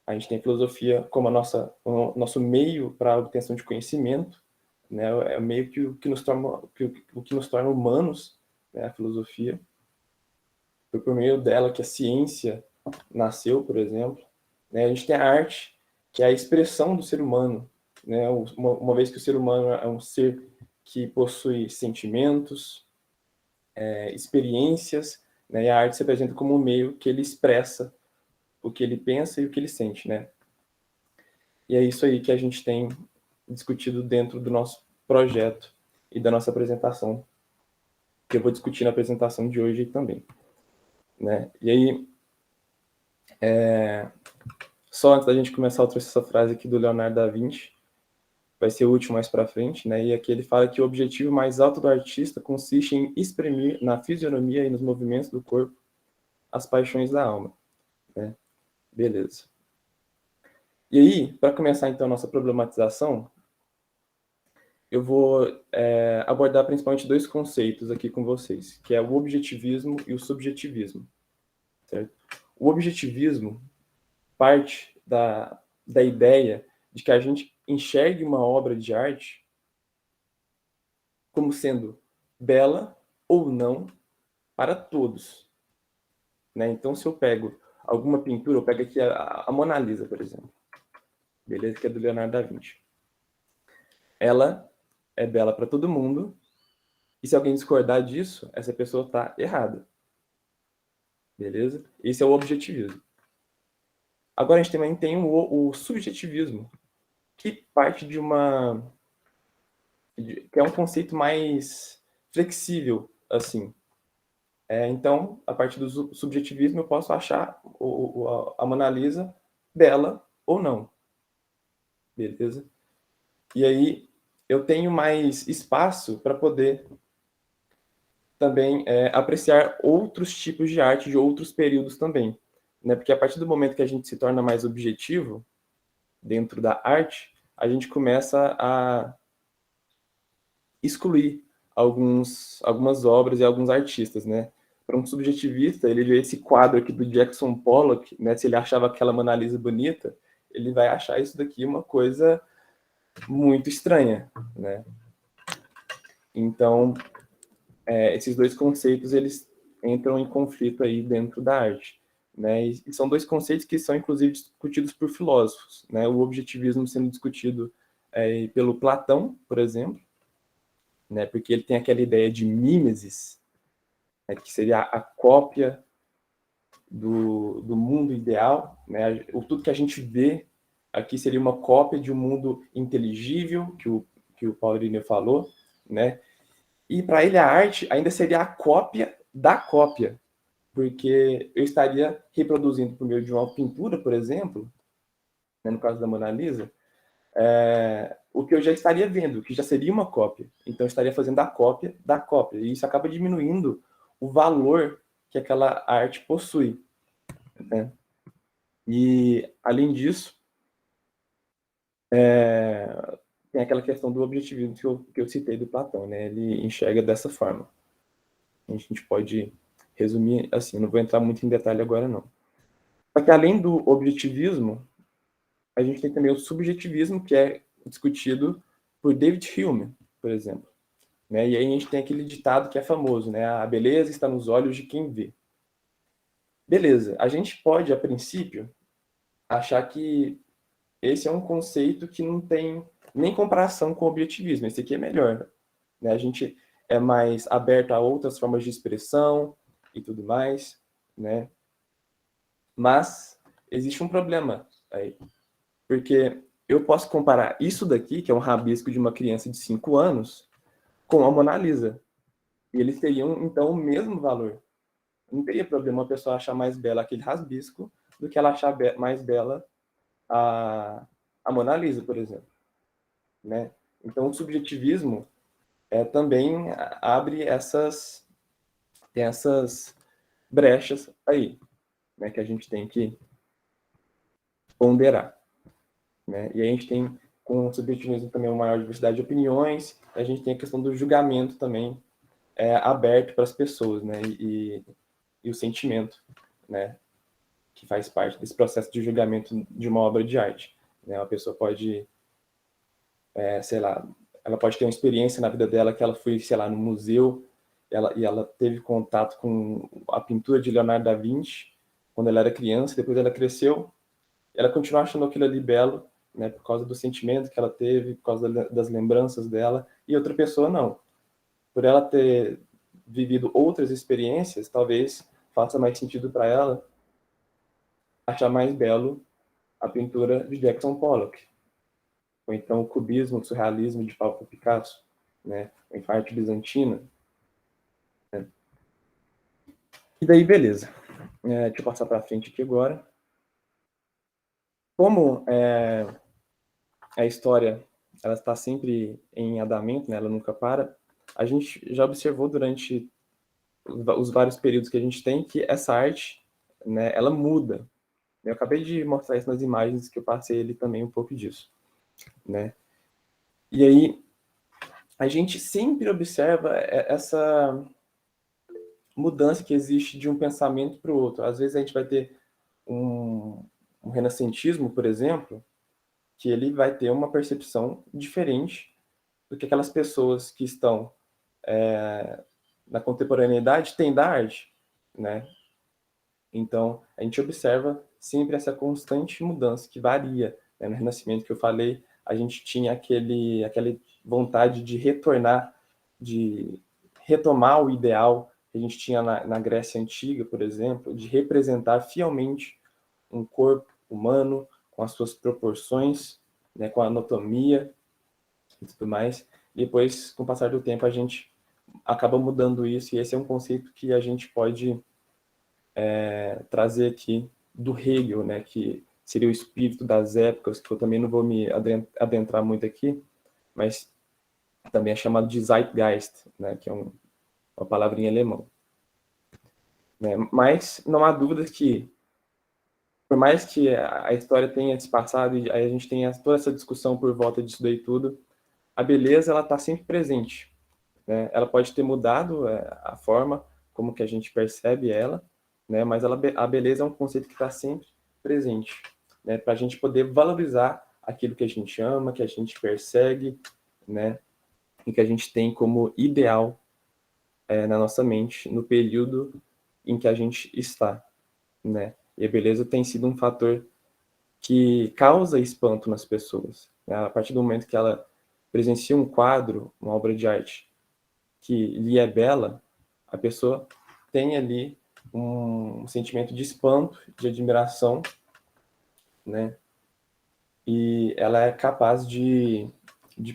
A gente tem a filosofia como o nosso meio para a obtenção de conhecimento, né? É o meio que nos torna humanos, né? A filosofia. Foi por meio dela que a ciência nasceu, por exemplo. Né? A gente tem a arte, que é a expressão do ser humano, né? Uma vez que o ser humano é um ser que possui sentimentos, experiências, né? E a arte se apresenta como um meio que ele expressa o que ele pensa e o que ele sente, né? E é isso aí que a gente tem discutido dentro do nosso projeto e da nossa apresentação, que eu vou discutir na apresentação de hoje também, né? E aí, só antes da gente começar, eu trouxe essa frase aqui do Leonardo da Vinci, vai ser o último mais para frente, né? E aqui ele fala que o objetivo mais alto do artista consiste em exprimir na fisionomia e nos movimentos do corpo as paixões da alma, né? Beleza. E aí, para começar então a nossa problematização, eu vou abordar principalmente 2 conceitos aqui com vocês, que é o objetivismo e o subjetivismo, certo? O objetivismo parte da ideia de que a gente enxergue uma obra de arte como sendo bela ou não para todos, né? Então, se eu pego alguma pintura, eu pego aqui a Mona Lisa, por exemplo, beleza? Que é do Leonardo da Vinci. Ela é bela para todo mundo, e se alguém discordar disso, essa pessoa está errada, beleza? Esse é o objetivismo. Agora a gente também tem o subjetivismo, que parte que é um conceito mais flexível, assim. Então, a partir do subjetivismo, eu posso achar a Mona Lisa bela ou não, beleza? E aí eu tenho mais espaço para poder também apreciar outros tipos de arte de outros períodos também, né? Porque a partir do momento que a gente se torna mais objetivo dentro da arte, a gente começa a excluir algumas obras e alguns artistas, né? Para um subjetivista, ele vê esse quadro aqui do Jackson Pollock, né? Se ele achava aquela Mona Lisa bonita, ele vai achar isso daqui uma coisa muito estranha, né? Então, esses 2 conceitos, eles entram em conflito aí dentro da arte, né? E são 2 conceitos que são, inclusive, discutidos por filósofos, né? O objetivismo sendo discutido pelo Platão, por exemplo, né? Porque ele tem aquela ideia de mimesis, né? Que seria a cópia do mundo ideal, né? Tudo que a gente vê aqui seria uma cópia de um mundo inteligível, que o Paulo Irineu falou, né? E para ele a arte ainda seria a cópia da cópia, porque eu estaria reproduzindo por meio de uma pintura, por exemplo, né, no caso da Mona Lisa, o que eu já estaria vendo, que já seria uma cópia. Então, eu estaria fazendo a cópia da cópia. E isso acaba diminuindo o valor que aquela arte possui, né? E, além disso, tem aquela questão do objetivismo que eu citei do Platão, né? Ele enxerga dessa forma. A gente pode resumir assim, não vou entrar muito em detalhe agora, não. Só que, além do objetivismo, a gente tem também o subjetivismo, que é discutido por David Hume, por exemplo. Né? E aí a gente tem aquele ditado que é famoso, né? A beleza está nos olhos de quem vê. Beleza, a gente pode, a princípio, achar que esse é um conceito que não tem nem comparação com o objetivismo. Esse aqui é melhor. Né? A gente é mais aberto a outras formas de expressão e tudo mais, né? Mas existe um problema aí. Porque eu posso comparar isso daqui, que é um rabisco de uma criança de 5 anos, com a Mona Lisa. E eles teriam, então, o mesmo valor. Não teria problema a pessoa achar mais bela aquele rabisco do que ela achar mais bela a Mona Lisa, por exemplo. Né? Então, o subjetivismo também abre tem essas brechas aí, né, que a gente tem que ponderar. Né? E a gente tem, com o subjetivismo, também uma maior diversidade de opiniões, a gente tem a questão do julgamento também aberto para as pessoas, né? E o sentimento, né? Que faz parte desse processo de julgamento de uma obra de arte. Né? Uma pessoa pode, sei lá, ela pode ter uma experiência na vida dela que ela foi, sei lá, no museu e ela teve contato com a pintura de Leonardo da Vinci quando ela era criança, depois ela cresceu, ela continua achando aquilo ali belo, né, por causa do sentimento que ela teve, por causa das lembranças dela, e outra pessoa não. Por ela ter vivido outras experiências, talvez faça mais sentido para ela achar mais belo a pintura de Jackson Pollock, ou então o cubismo, o surrealismo de Pablo Picasso, né, a arte bizantina. Né? E daí, beleza. Deixa eu passar para frente aqui agora. Como a história ela está sempre em andamento, né, ela nunca para, a gente já observou durante os vários períodos que a gente tem que essa arte, né, ela muda. Eu acabei de mostrar isso nas imagens que eu passei ali também um pouco disso. Né? E aí, a gente sempre observa essa mudança que existe de um pensamento para o outro. Às vezes a gente vai ter um renascentismo, por exemplo, que ele vai ter uma percepção diferente do que aquelas pessoas que estão na contemporaneidade têm da arte, né? Então, a gente observa sempre essa constante mudança que varia. Né? No Renascimento que eu falei, a gente tinha aquela vontade de retornar, de retomar o ideal que a gente tinha na Grécia Antiga, por exemplo, de representar fielmente um corpo humano com as suas proporções, né, com a anatomia e tudo mais. E depois, com o passar do tempo, a gente acaba mudando isso, e esse é um conceito que a gente pode trazer aqui do Hegel, né, que seria o espírito das épocas, que eu também não vou me adentrar muito aqui, mas também é chamado de Zeitgeist, né, que é uma palavrinha alemã. Né? Mas não há dúvida que, por mais que a história tenha se passado e a gente tenha toda essa discussão por volta disso daí tudo, a beleza ela está sempre presente. Né? Ela pode ter mudado a forma como que a gente percebe ela, né? Mas a beleza é um conceito que está sempre presente, né? Para a gente poder valorizar aquilo que a gente ama, que a gente persegue, né? E que a gente tem como ideal na nossa mente no período em que a gente está, né? E a beleza tem sido um fator que causa espanto nas pessoas. Né? A partir do momento que ela presencia um quadro, uma obra de arte que lhe é bela, a pessoa tem ali um sentimento de espanto, de admiração, né? E ela é capaz de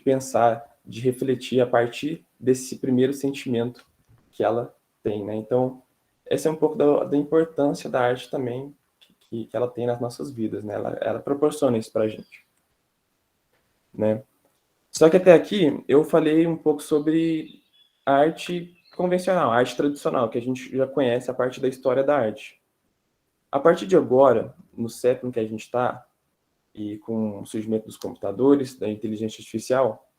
pensar, de refletir a partir desse primeiro sentimento que ela tem, né? Então, essa é um pouco da importância da arte também que ela tem nas nossas vidas, né? Ela proporciona isso para a gente. né? Só que até aqui eu falei um pouco sobre a arte convencional, a arte tradicional, que a gente já conhece a parte da história da arte. A partir de agora, no século em que a gente está, e com o surgimento dos computadores, da inteligência artificial,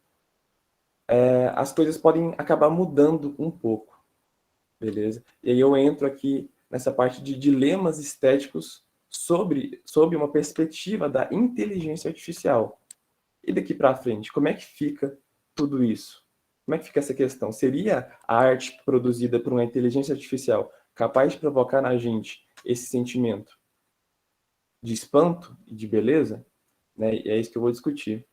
as coisas podem acabar mudando um pouco, beleza? E aí eu entro aqui nessa parte de dilemas estéticos sobre uma perspectiva da inteligência artificial. E daqui para frente, como é que fica tudo isso? Como é que fica essa questão? Seria a arte produzida por uma inteligência artificial capaz de provocar na gente esse sentimento de espanto e de beleza? Né? E é isso que eu vou discutir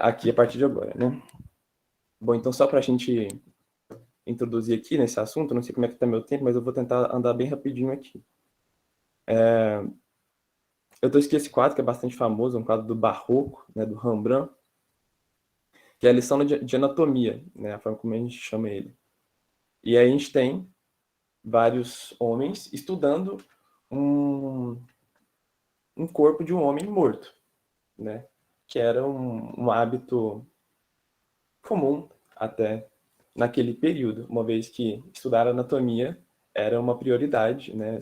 aqui a partir de agora, né? Bom, então só para a gente introduzir aqui nesse assunto, não sei como é que está meu tempo, mas eu vou tentar andar bem rapidinho aqui. Eu trouxe aqui esse quadro que é bastante famoso, um quadro do Barroco, né, do Rembrandt, que é a lição de anatomia, né, a forma como a gente chama ele. E aí a gente tem vários homens estudando um corpo de um homem morto, né, que era um hábito comum até naquele período, uma vez que estudar anatomia era uma prioridade, né?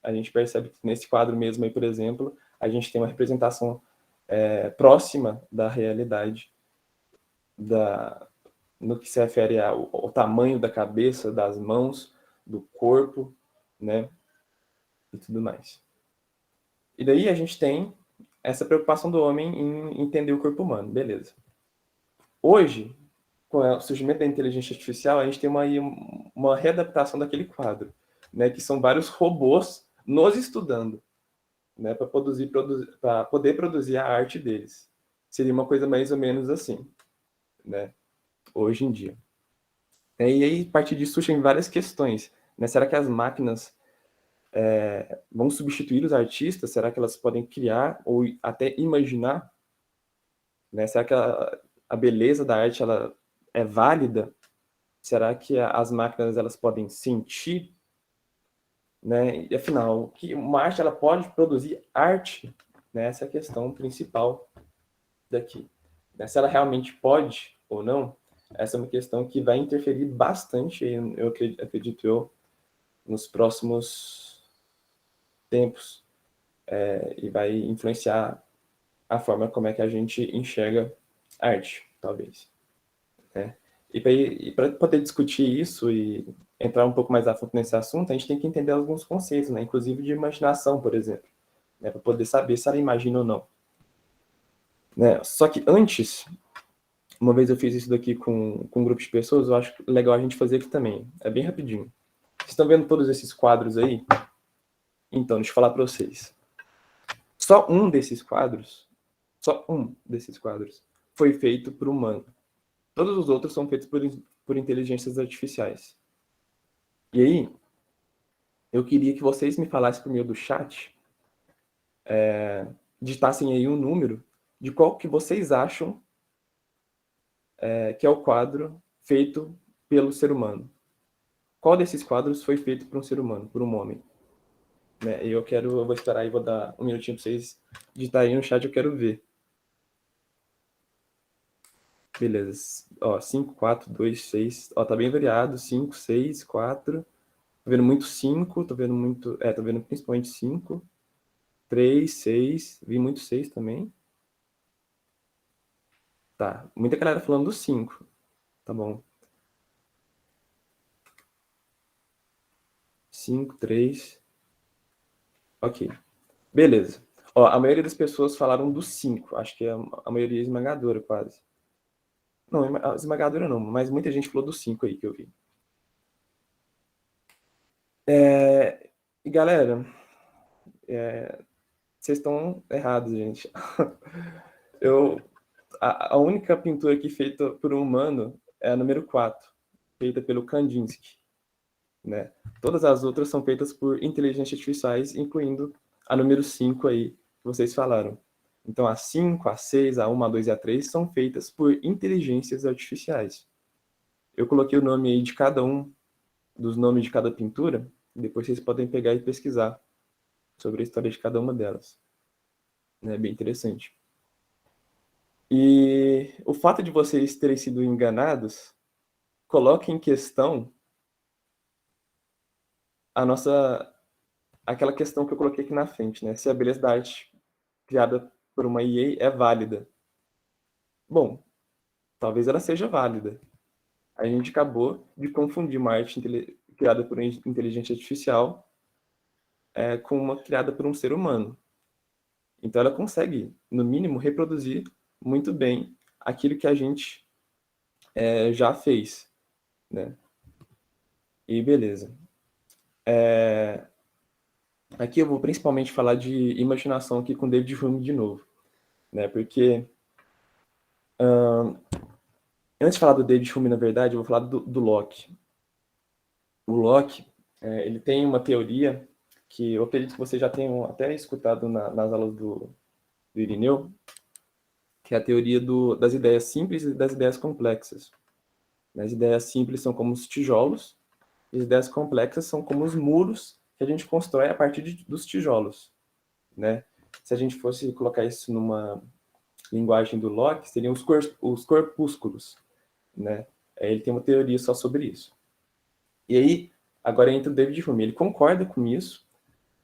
A gente percebe que nesse quadro mesmo aí, por exemplo, a gente tem uma representação próxima da realidade no que se refere ao tamanho da cabeça, das mãos, do corpo, né? E tudo mais. E daí a gente tem essa preocupação do homem em entender o corpo humano, beleza. Hoje, com o surgimento da inteligência artificial, a gente tem uma readaptação daquele quadro, né, que são vários robôs nos estudando, né, para poder produzir a arte deles. Seria uma coisa mais ou menos assim, né, hoje em dia. E aí, a partir disso, surgem várias questões. Né? Será que as máquinas vão substituir os artistas? Será que elas podem criar ou até imaginar? Né? Será que a beleza da arte ela é válida? Será que as máquinas elas podem sentir? Né? E afinal, uma arte ela pode produzir arte? Né? Essa é a questão principal daqui. Né? Se ela realmente pode ou não, essa é uma questão que vai interferir bastante, eu acredito nos próximos tempos, e vai influenciar a forma como é que a gente enxerga arte, talvez. Né? E para poder discutir isso e entrar um pouco mais a fundo nesse assunto, a gente tem que entender alguns conceitos, né? Inclusive de imaginação, por exemplo, né? Para poder saber se ela imagina ou não. Né? Só que antes, uma vez eu fiz isso daqui com um grupo de pessoas, eu acho legal a gente fazer aqui também. É bem rapidinho. Vocês estão vendo todos esses quadros aí? Então, deixa eu falar para vocês. Só um desses quadros foi feito por humano. Todos os outros são feitos por inteligências artificiais. E aí, eu queria que vocês me falassem por meio do chat, digitassem aí um número de qual que vocês acham que é o quadro feito pelo ser humano. Qual desses quadros foi feito por um ser humano, por um homem? Né? Eu vou esperar e vou dar um minutinho para vocês digitarem no chat, eu quero ver. Beleza. Ó, 5, 4, 2, 6. Ó, tá bem variado. 5, 6, 4. Tô vendo muito 5. Tô vendo muito... tô vendo principalmente 5. 3, 6. Vi muito 6 também. Tá. Muita galera falando do 5. Tá bom. 5, 3. Ok. Beleza. Ó, a maioria das pessoas falaram do 5. Acho que é a maioria esmagadora, quase. Não, esmagadora não, mas muita gente falou do 5 aí que eu vi. E galera, vocês estão errados, gente. A única pintura aqui feita por um humano é a número 4, feita pelo Kandinsky. Né? Todas as outras são feitas por inteligências artificiais, incluindo a número 5 aí, que vocês falaram. Então, a 5, a 6, a 1, a 2 e a 3 são feitas por inteligências artificiais. Eu coloquei o nome aí de cada um, dos nomes de cada pintura, e depois vocês podem pegar e pesquisar sobre a história de cada uma delas. É bem interessante. E o fato de vocês terem sido enganados coloca em questão aquela questão que eu coloquei aqui na frente, né? Se a beleza da arte criada por uma EA é válida. Bom, talvez ela seja válida. A gente acabou de confundir uma arte criada por inteligência artificial com uma criada por um ser humano. Então ela consegue, no mínimo, reproduzir muito bem aquilo que a gente já fez, né? E beleza. Aqui eu vou principalmente falar de imaginação aqui com David Hume de novo, né? Porque antes de falar do David Hume, na verdade, eu vou falar do Locke. O Locke, ele tem uma teoria que eu acredito que vocês já tenham até escutado nas aulas do Irineu, que é a teoria das ideias simples e das ideias complexas. As ideias simples são como os tijolos, e as ideias complexas são como os muros que a gente constrói a partir dos tijolos, né? Se a gente fosse colocar isso numa linguagem do Locke, seriam os corpúsculos, né? Ele tem uma teoria só sobre isso. E aí, agora entra o David Hume, ele concorda com isso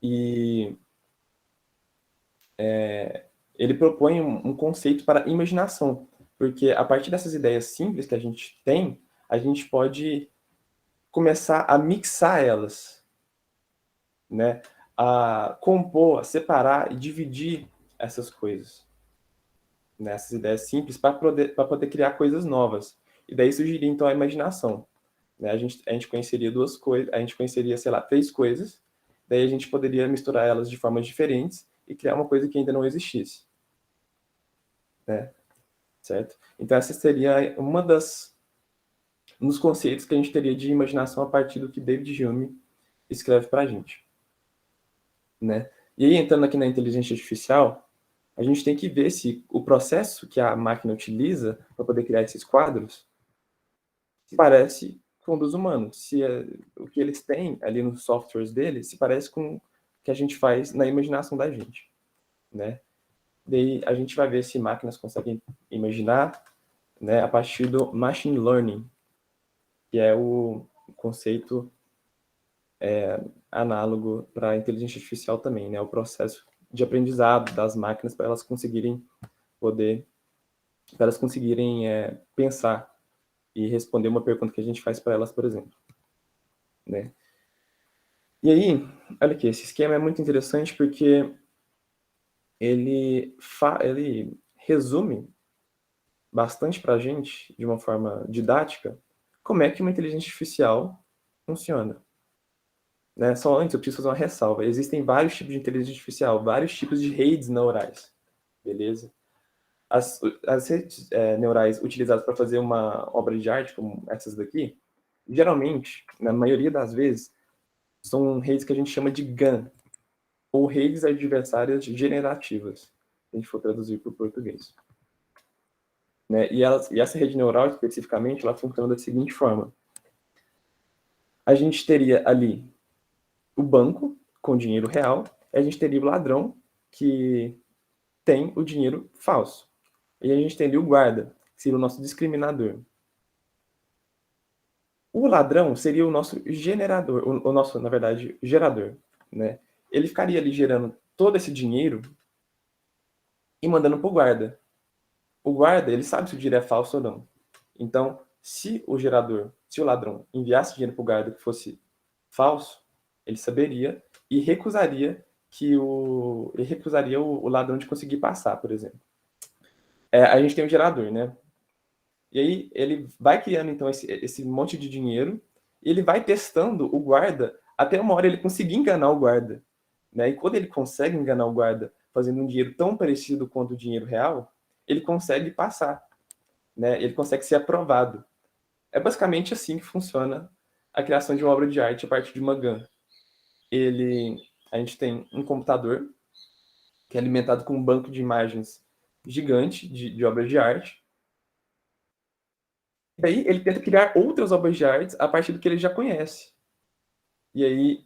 e ele propõe um conceito para imaginação, porque a partir dessas ideias simples que a gente tem, a gente pode começar a mixar elas, né? A compor, a separar e dividir essas coisas, né? Essas ideias simples para poder criar coisas novas. E daí surgiria então a imaginação, né? A gente conheceria duas coisas, a gente conheceria, sei lá, 3 coisas, daí a gente poderia misturar elas de formas diferentes e criar uma coisa que ainda não existisse, né? Certo? Então essa seria um dos conceitos que a gente teria de imaginação a partir do que David Hume escreve para a gente, né? E aí, entrando aqui na inteligência artificial, a gente tem que ver se o processo que a máquina utiliza para poder criar esses quadros se parece com o dos humanos, se o que eles têm ali nos softwares deles se parece com o que a gente faz na imaginação da gente, né? Daí a gente vai ver se máquinas conseguem imaginar, né, a partir do machine learning, que é o conceito análogo para a inteligência artificial também, né? O processo de aprendizado das máquinas para elas conseguirem pensar e responder uma pergunta que a gente faz para elas, por exemplo, né? E aí, olha aqui, esse esquema é muito interessante porque ele resume bastante para a gente, de uma forma didática, como é que uma inteligência artificial funciona. Né? Só antes, eu preciso fazer uma ressalva. Existem vários tipos de inteligência artificial, vários tipos de redes neurais, beleza? As redes neurais utilizadas para fazer uma obra de arte, como essas daqui, geralmente, na maioria das vezes, são redes que a gente chama de GAN, ou redes adversárias generativas, se a gente for traduzir para o português. Né? E essa rede neural, especificamente, ela funciona da seguinte forma. A gente teria ali o banco com dinheiro real, e a gente teria o ladrão que tem o dinheiro falso. E a gente teria o guarda, que seria o nosso discriminador. O ladrão seria o nosso generador, o nosso, na verdade, gerador, né? Ele ficaria ali gerando todo esse dinheiro e mandando para o guarda. O guarda, ele sabe se o dinheiro é falso ou não. Então, se o ladrão enviasse dinheiro para o guarda que fosse falso, ele saberia e recusaria o ladrão de conseguir passar, por exemplo. A gente tem um gerador, né? E aí ele vai criando, então, esse monte de dinheiro e ele vai testando o guarda até uma hora ele conseguir enganar o guarda, né? E quando ele consegue enganar o guarda fazendo um dinheiro tão parecido quanto o dinheiro real, ele consegue passar, né? Ele consegue ser aprovado. É basicamente assim que funciona a criação de uma obra de arte a partir de uma GAN. A gente tem um computador que é alimentado com um banco de imagens gigante de obras de arte. E aí ele tenta criar outras obras de arte a partir do que ele já conhece. E aí,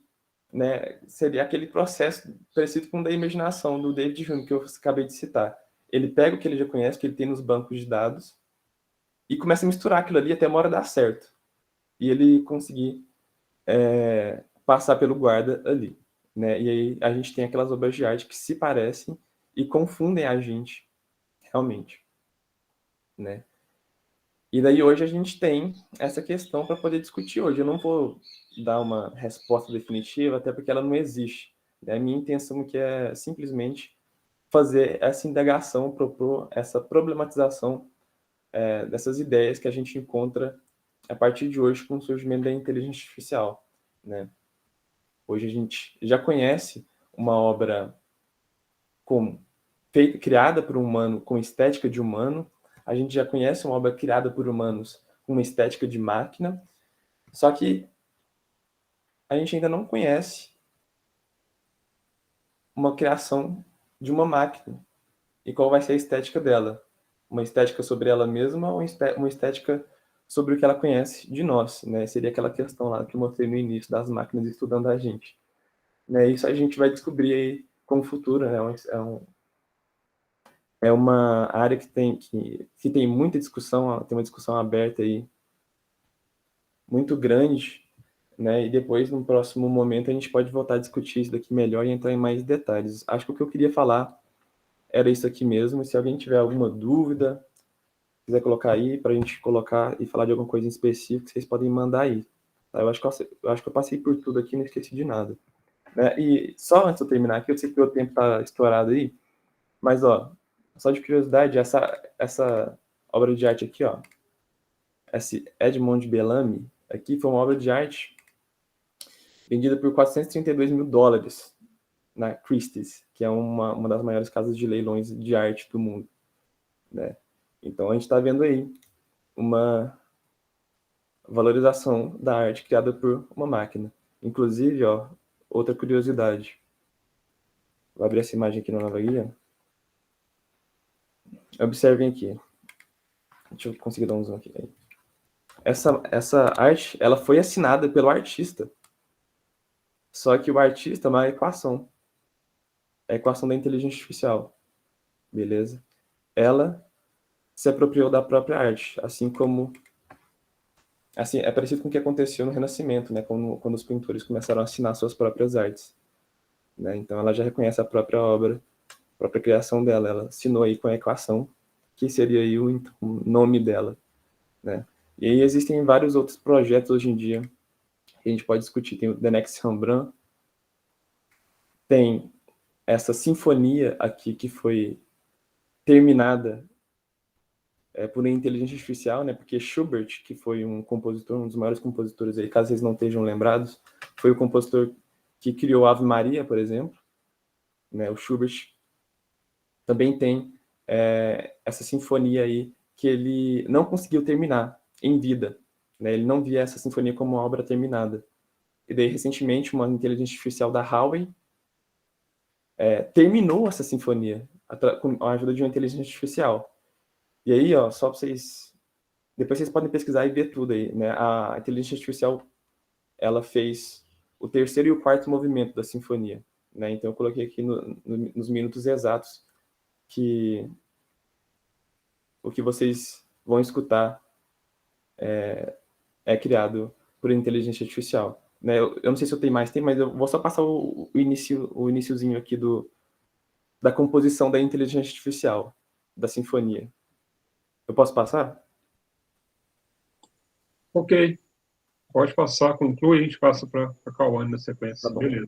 né, seria aquele processo parecido com o da imaginação do David Hume que eu acabei de citar. ele pega o que ele já conhece, que ele tem nos bancos de dados, e começa a misturar aquilo ali até uma hora dar certo. E ele conseguir passar pelo guarda ali, né? E aí a gente tem aquelas obras de arte que se parecem e confundem a gente, realmente, né? E daí hoje a gente tem essa questão para poder discutir hoje. Eu não vou dar uma resposta definitiva, até porque ela não existe, né? A minha intenção aqui é simplesmente fazer essa indagação, propor essa problematização dessas ideias que a gente encontra a partir de hoje com o surgimento da inteligência artificial, né? Hoje a gente já conhece uma obra criada por um humano com estética de humano, a gente já conhece uma obra criada por humanos com uma estética de máquina, só que a gente ainda não conhece uma criação de uma máquina e qual vai ser a estética dela. Uma estética sobre ela mesma ou uma estética sobre o que ela conhece de nós, né? Seria aquela questão lá que eu mostrei no início das máquinas estudando a gente. Né? Isso a gente vai descobrir aí com o futuro, né? É uma área que tem muita discussão, tem uma discussão aberta aí, muito grande, né? E depois, no próximo momento, a gente pode voltar a discutir isso daqui melhor e entrar em mais detalhes. Acho que o que eu queria falar era isso aqui mesmo. Se alguém tiver alguma dúvida, quiser colocar aí para a gente colocar e falar de alguma coisa em específico, vocês podem mandar aí. Tá? Eu acho que eu passei por tudo aqui, não esqueci de nada. Né? E só antes de eu terminar aqui, eu sei que o tempo está estourado aí, mas, ó, só de curiosidade, essa obra de arte aqui, ó, esse Edmond Bellamy, aqui foi uma obra de arte vendida por $432 mil na Christie's, que é uma das maiores casas de leilões de arte do mundo, né? Então a gente está vendo aí uma valorização da arte criada por uma máquina. Inclusive, ó, outra curiosidade. Vou abrir essa imagem aqui na nova guia. Observem aqui. Deixa eu conseguir dar um zoom aqui. Essa arte, ela foi assinada pelo artista. Só que o artista é uma equação. É a equação da inteligência artificial. Beleza? Ela se apropriou da própria arte, assim como... Assim, é parecido com o que aconteceu no Renascimento, né? Quando os pintores começaram a assinar suas próprias artes. Né? Então, ela já reconhece a própria obra, a própria criação dela. Ela assinou aí com a equação, que seria aí o nome dela. Né? E aí existem vários outros projetos hoje em dia que a gente pode discutir. Tem o The Next Rembrandt, tem essa sinfonia aqui que foi terminada por inteligência artificial, né? Porque Schubert, que foi um compositor, um dos maiores compositores aí, caso vocês não estejam lembrados, foi o compositor que criou Ave Maria, por exemplo. Né? O Schubert também tem essa sinfonia aí que ele não conseguiu terminar em vida. Né? Ele não via essa sinfonia como uma obra terminada. E daí, recentemente, uma inteligência artificial da Huawei terminou essa sinfonia com a ajuda de uma inteligência artificial. E aí, ó, só para vocês... Depois vocês podem pesquisar e ver tudo aí. Né? A inteligência artificial, ela fez o terceiro e o quarto movimento da sinfonia. Né? Então, eu coloquei aqui nos minutos exatos que o que vocês vão escutar é criado por inteligência artificial. Né? Eu não sei se eu tenho mais, mas eu vou só passar o iniciozinho aqui da composição da inteligência artificial, da sinfonia. Eu posso passar? Ok. Pode passar, conclui, a gente passa para a Cauane na sequência. Tá bom. Beleza.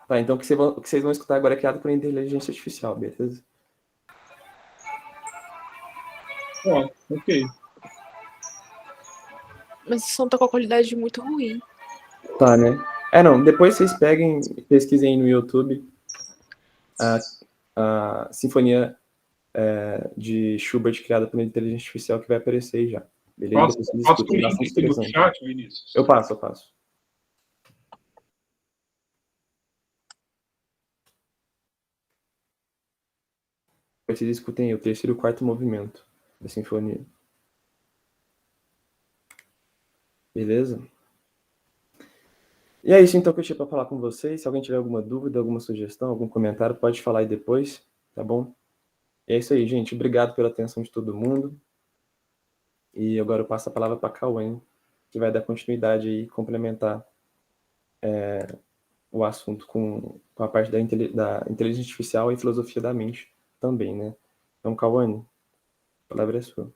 Tá, então o que vocês vão escutar agora é criado por inteligência artificial, beleza? Ó, ok. Mas o som tá com a qualidade muito ruim. Tá, né? Não, depois vocês pesquisem no YouTube a sinfonia de Schubert criada por inteligência artificial que vai aparecer aí já. Beleza? Passa o link no chat, Vinícius. Eu passo. Vocês escutem aí o terceiro e o quarto movimento da sinfonia. Beleza? E é isso então que eu tinha para falar com vocês. Se alguém tiver alguma dúvida, alguma sugestão, algum comentário, pode falar aí depois, tá bom? É isso aí, gente. Obrigado pela atenção de todo mundo. E agora eu passo a palavra para a Cauã, que vai dar continuidade aí, complementar o assunto com a parte da inteligência artificial e filosofia da mente também, né? Então, Cauã, a palavra é sua.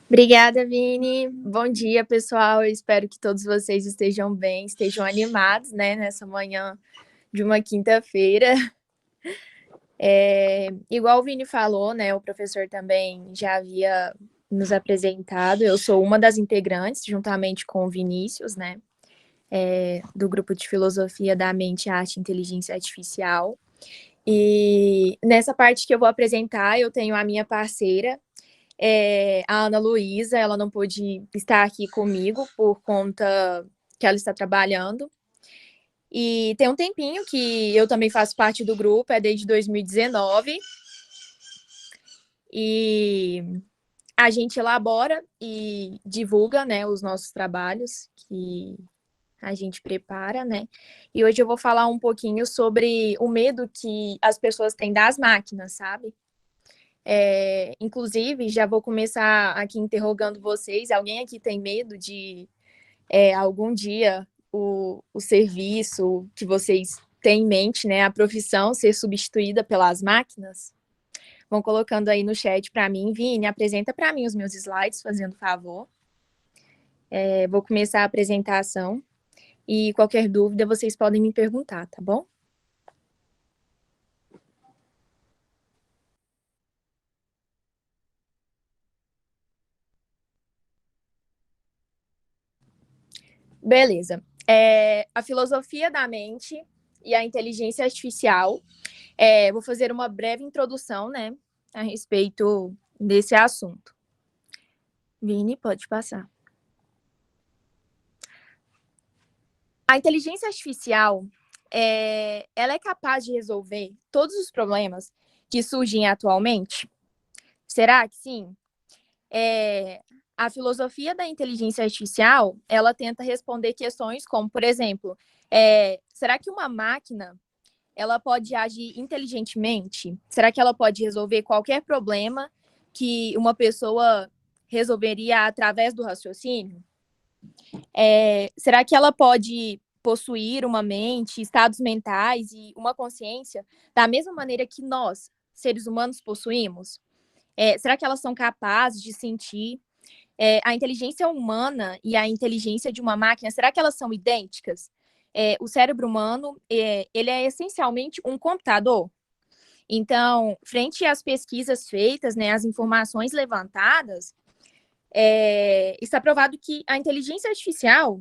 Obrigada, Vini. Bom dia, pessoal. Eu espero que todos vocês estejam bem, estejam animados, né, nessa manhã de uma quinta-feira. Igual o Vini falou, né, o professor também já havia nos apresentado. Eu sou uma das integrantes, juntamente com o Vinícius, né, do grupo de filosofia da mente, arte e inteligência artificial. E nessa parte que eu vou apresentar, eu tenho a minha parceira, a Ana Luísa. Ela não pôde estar aqui comigo por conta que ela está trabalhando. E tem um tempinho que eu também faço parte do grupo, desde 2019. E a gente elabora e divulga, né, os nossos trabalhos que a gente prepara, né? E hoje eu vou falar um pouquinho sobre o medo que as pessoas têm das máquinas, sabe? Inclusive, já vou começar aqui interrogando vocês. Alguém aqui tem medo de algum dia o serviço que vocês têm em mente, né, a profissão ser substituída pelas máquinas? Vão colocando aí no chat para mim. Vini, apresenta para mim os meus slides, fazendo favor. Vou começar a apresentação e qualquer dúvida vocês podem me perguntar, tá bom? Beleza. A filosofia da mente e a inteligência artificial. Vou fazer uma breve introdução, né, a respeito desse assunto. Vini, pode passar. A inteligência artificial, ela é capaz de resolver todos os problemas que surgem atualmente? Será que sim? A filosofia da inteligência artificial, ela tenta responder questões como, por exemplo, será que uma máquina ela pode agir inteligentemente? Será que ela pode resolver qualquer problema que uma pessoa resolveria através do raciocínio? Será que ela pode possuir uma mente, estados mentais e uma consciência da mesma maneira que nós, seres humanos, possuímos? Será que elas são capazes de sentir? A inteligência humana e a inteligência de uma máquina, será que elas são idênticas? O cérebro humano, ele é essencialmente um computador. Então, frente às pesquisas feitas, né, às informações levantadas, está provado que a inteligência artificial,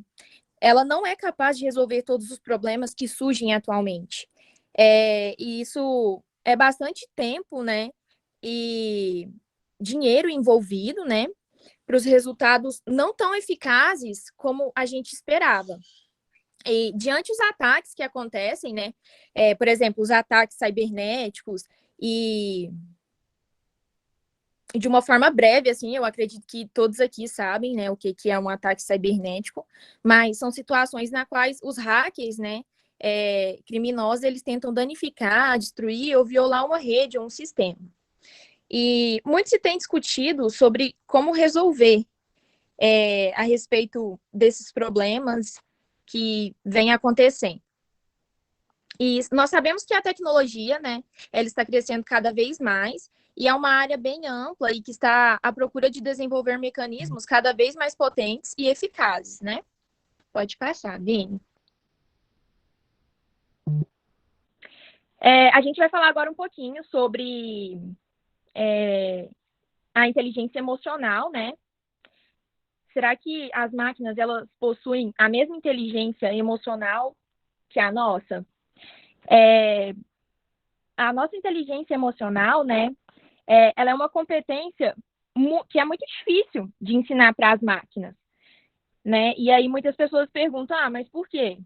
ela não é capaz de resolver todos os problemas que surgem atualmente. E isso é bastante tempo, né, e dinheiro envolvido, né, para os resultados não tão eficazes como a gente esperava. E diante dos ataques que acontecem, né, por exemplo, os ataques cibernéticos e de uma forma breve, assim, eu acredito que todos aqui sabem, né, o que é um ataque cibernético, mas são situações nas quais os hackers, né, criminosos, eles tentam danificar, destruir ou violar uma rede ou um sistema. E muito se tem discutido sobre como resolver a respeito desses problemas que vêm acontecendo. E nós sabemos que a tecnologia, né, ela está crescendo cada vez mais e é uma área bem ampla e que está à procura de desenvolver mecanismos cada vez mais potentes e eficazes, né? Pode passar, Vini. A gente vai falar agora um pouquinho sobre a inteligência emocional, né? Será que as máquinas, elas possuem a mesma inteligência emocional que a nossa? A nossa inteligência emocional, né, ela é uma competência que é muito difícil de ensinar para as máquinas, né? E aí muitas pessoas perguntam, mas por quê?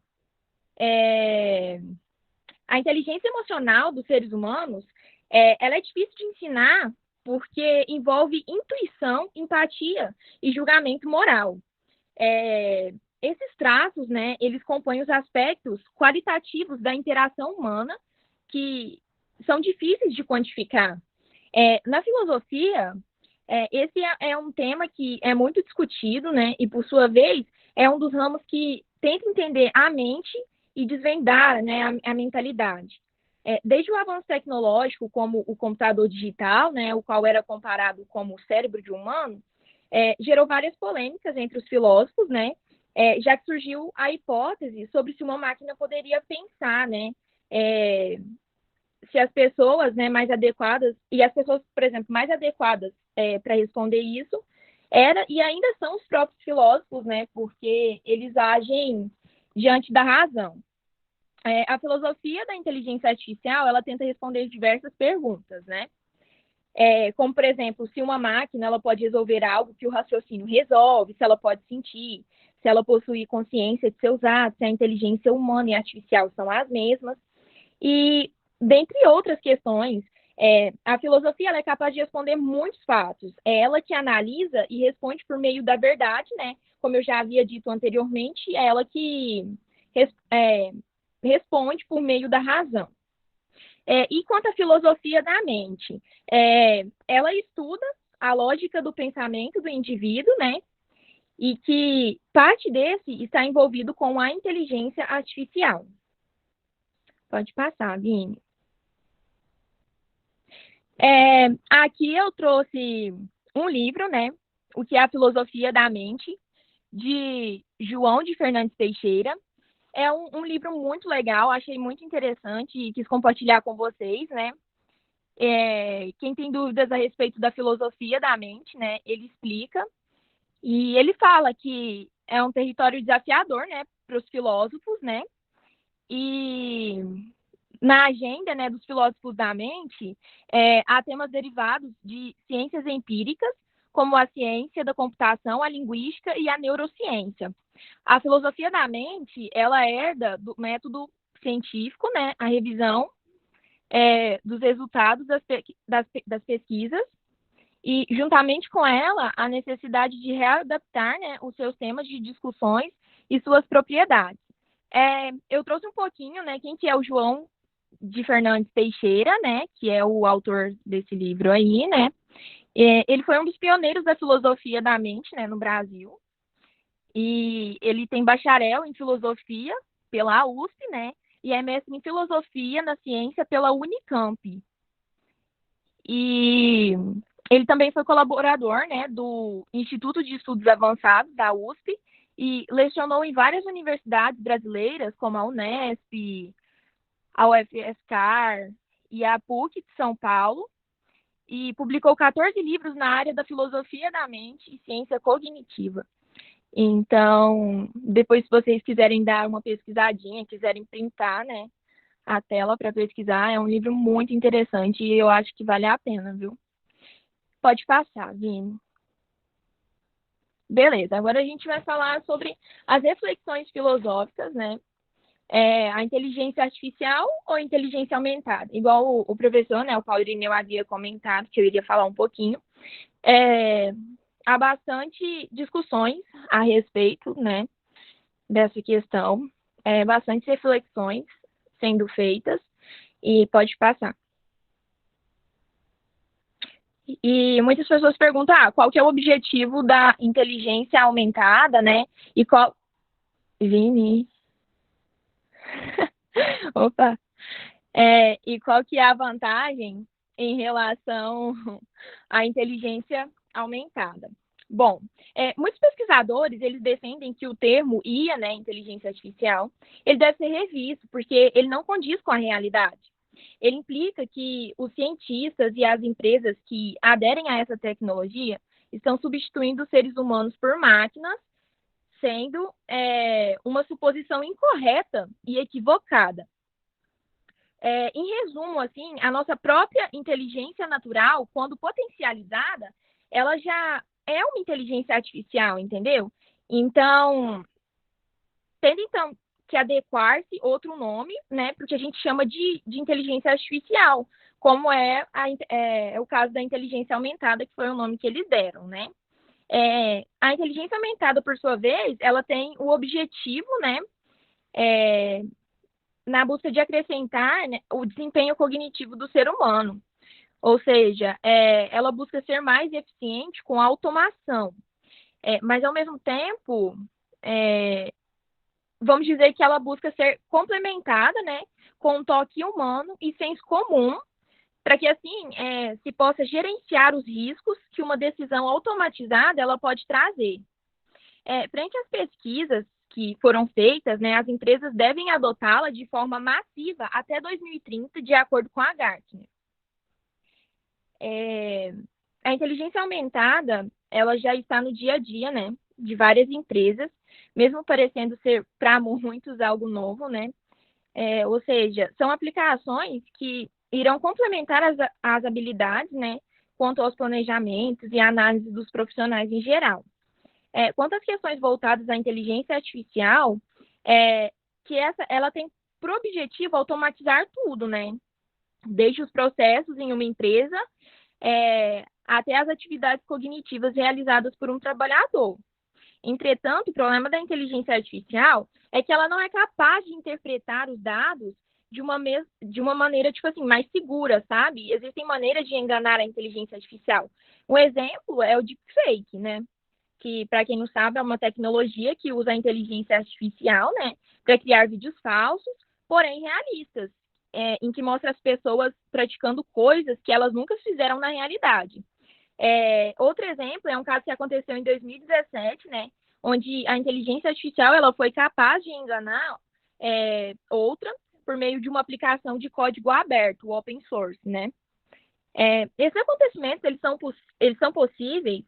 A inteligência emocional dos seres humanos, ela é difícil de ensinar porque envolve intuição, empatia e julgamento moral. Esses traços, né, eles compõem os aspectos qualitativos da interação humana que são difíceis de quantificar. Na filosofia, esse é um tema que é muito discutido, né? E, por sua vez, é um dos ramos que tenta entender a mente e desvendar, né, a mentalidade. Desde o avanço tecnológico, como o computador digital, né, o qual era comparado como o cérebro de um humano, gerou várias polêmicas entre os filósofos, né? Já que surgiu a hipótese sobre se uma máquina poderia pensar, né? Se as pessoas, né, mais adequadas, e as pessoas, por exemplo, mais adequadas para responder isso, era e ainda são os próprios filósofos, né, porque eles agem diante da razão. A filosofia da inteligência artificial, ela tenta responder diversas perguntas, né, como, por exemplo, se uma máquina ela pode resolver algo que o raciocínio resolve, se ela pode sentir, se ela possui consciência de seus atos, se a inteligência humana e artificial são as mesmas, e dentre outras questões, a filosofia ela é capaz de responder muitos fatos. É ela que analisa e responde por meio da verdade, né? Como eu já havia dito anteriormente, é ela que responde por meio da razão. E quanto à filosofia da mente, ela estuda a lógica do pensamento do indivíduo, né? E que parte desse está envolvido com a inteligência artificial. Pode passar, Vini. Aqui eu trouxe um livro, né? O que é a Filosofia da Mente, de João de Fernandes Teixeira. É um livro muito legal, achei muito interessante e quis compartilhar com vocês, né? Quem tem dúvidas a respeito da filosofia da mente, né? Ele explica e ele fala que é um território desafiador, né? Para os filósofos, né? E na agenda, né, dos filósofos da mente, há temas derivados de ciências empíricas, como a ciência da computação, a linguística e a neurociência. A filosofia da mente, ela herda do método científico, né, a revisão dos resultados das pesquisas, e, juntamente com ela, a necessidade de readaptar, né, os seus temas de discussões e suas propriedades. Eu trouxe um pouquinho, né, quem que é o João de Fernandes Teixeira, né, que é o autor desse livro aí, né. Ele foi um dos pioneiros da filosofia da mente, né, no Brasil. E ele tem bacharel em filosofia pela USP, né, e é mestre em filosofia na ciência pela Unicamp. E ele também foi colaborador, né, do Instituto de Estudos Avançados da USP e lecionou em várias universidades brasileiras, como a Unesp, a UFSCar e a PUC de São Paulo, e publicou 14 livros na área da filosofia da mente e ciência cognitiva. Então, depois, se vocês quiserem dar uma pesquisadinha, quiserem printar, né, a tela para pesquisar, é um livro muito interessante e eu acho que vale a pena, viu? Pode passar, Vini. Beleza, agora a gente vai falar sobre as reflexões filosóficas, né? A inteligência artificial ou inteligência aumentada? Igual o professor, né, o Paulo Irineu havia comentado, que eu iria falar um pouquinho. Há bastante discussões a respeito, né, dessa questão, bastante reflexões sendo feitas, e pode passar. E muitas pessoas perguntam, qual que é o objetivo da inteligência aumentada, né, e qual... Vini... Opa! E qual que é a vantagem em relação à inteligência aumentada? Bom, muitos pesquisadores, eles defendem que o termo IA, né, inteligência artificial, ele deve ser revisto, porque ele não condiz com a realidade. Ele implica que os cientistas e as empresas que aderem a essa tecnologia estão substituindo os seres humanos por máquinas, sendo uma suposição incorreta e equivocada. Em resumo, assim, a nossa própria inteligência natural, quando potencializada, ela já é uma inteligência artificial, entendeu? Então, tendo então que adequar-se outro nome, né, porque a gente chama de inteligência artificial, como é o caso da inteligência aumentada, que foi o nome que eles deram, né? A inteligência aumentada, por sua vez, ela tem o objetivo, né, na busca de acrescentar, né, o desempenho cognitivo do ser humano. Ou seja, ela busca ser mais eficiente com a automação. Mas, ao mesmo tempo, vamos dizer que ela busca ser complementada, né, com um toque humano e senso comum, para que, assim, se possa gerenciar os riscos que uma decisão automatizada ela pode trazer. Frente às pesquisas que foram feitas, né, as empresas devem adotá-la de forma massiva até 2030, de acordo com a Gartner. A inteligência aumentada, ela já está no dia a dia, né, de várias empresas, mesmo parecendo ser para muitos algo novo, né? Ou seja, são aplicações que irão complementar as habilidades, né, quanto aos planejamentos e análise dos profissionais em geral. Quanto às questões voltadas à inteligência artificial, ela tem por objetivo automatizar tudo, né? Desde os processos em uma empresa até as atividades cognitivas realizadas por um trabalhador. Entretanto, o problema da inteligência artificial é que ela não é capaz de interpretar os dados de uma maneira, tipo assim, mais segura, sabe? Existem maneiras de enganar a inteligência artificial. Um exemplo é o deepfake, né? Que, para quem não sabe, é uma tecnologia que usa a inteligência artificial, né, para criar vídeos falsos, porém realistas, em que mostra as pessoas praticando coisas que elas nunca fizeram na realidade. Outro exemplo é um caso que aconteceu em 2017, né, onde a inteligência artificial ela foi capaz de enganar outra por meio de uma aplicação de código aberto, o open source, né. Esses acontecimentos eles são possíveis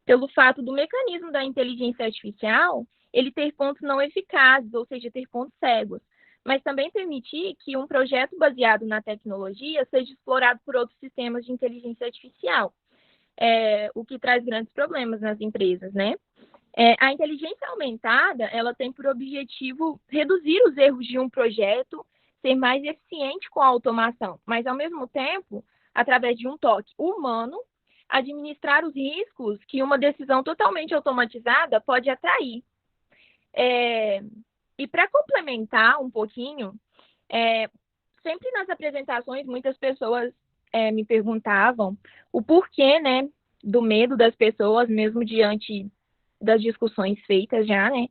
pelo fato do mecanismo da inteligência artificial ele ter pontos não eficazes, ou seja, ter pontos cegos, mas também permitir que um projeto baseado na tecnologia seja explorado por outros sistemas de inteligência artificial, o que traz grandes problemas nas empresas, né? A inteligência aumentada, ela tem por objetivo reduzir os erros de um projeto, ser mais eficiente com a automação, mas, ao mesmo tempo, através de um toque humano, administrar os riscos que uma decisão totalmente automatizada pode atrair. E para complementar um pouquinho, sempre nas apresentações, muitas pessoas me perguntavam o porquê, né, do medo das pessoas, mesmo diante das discussões feitas já, né,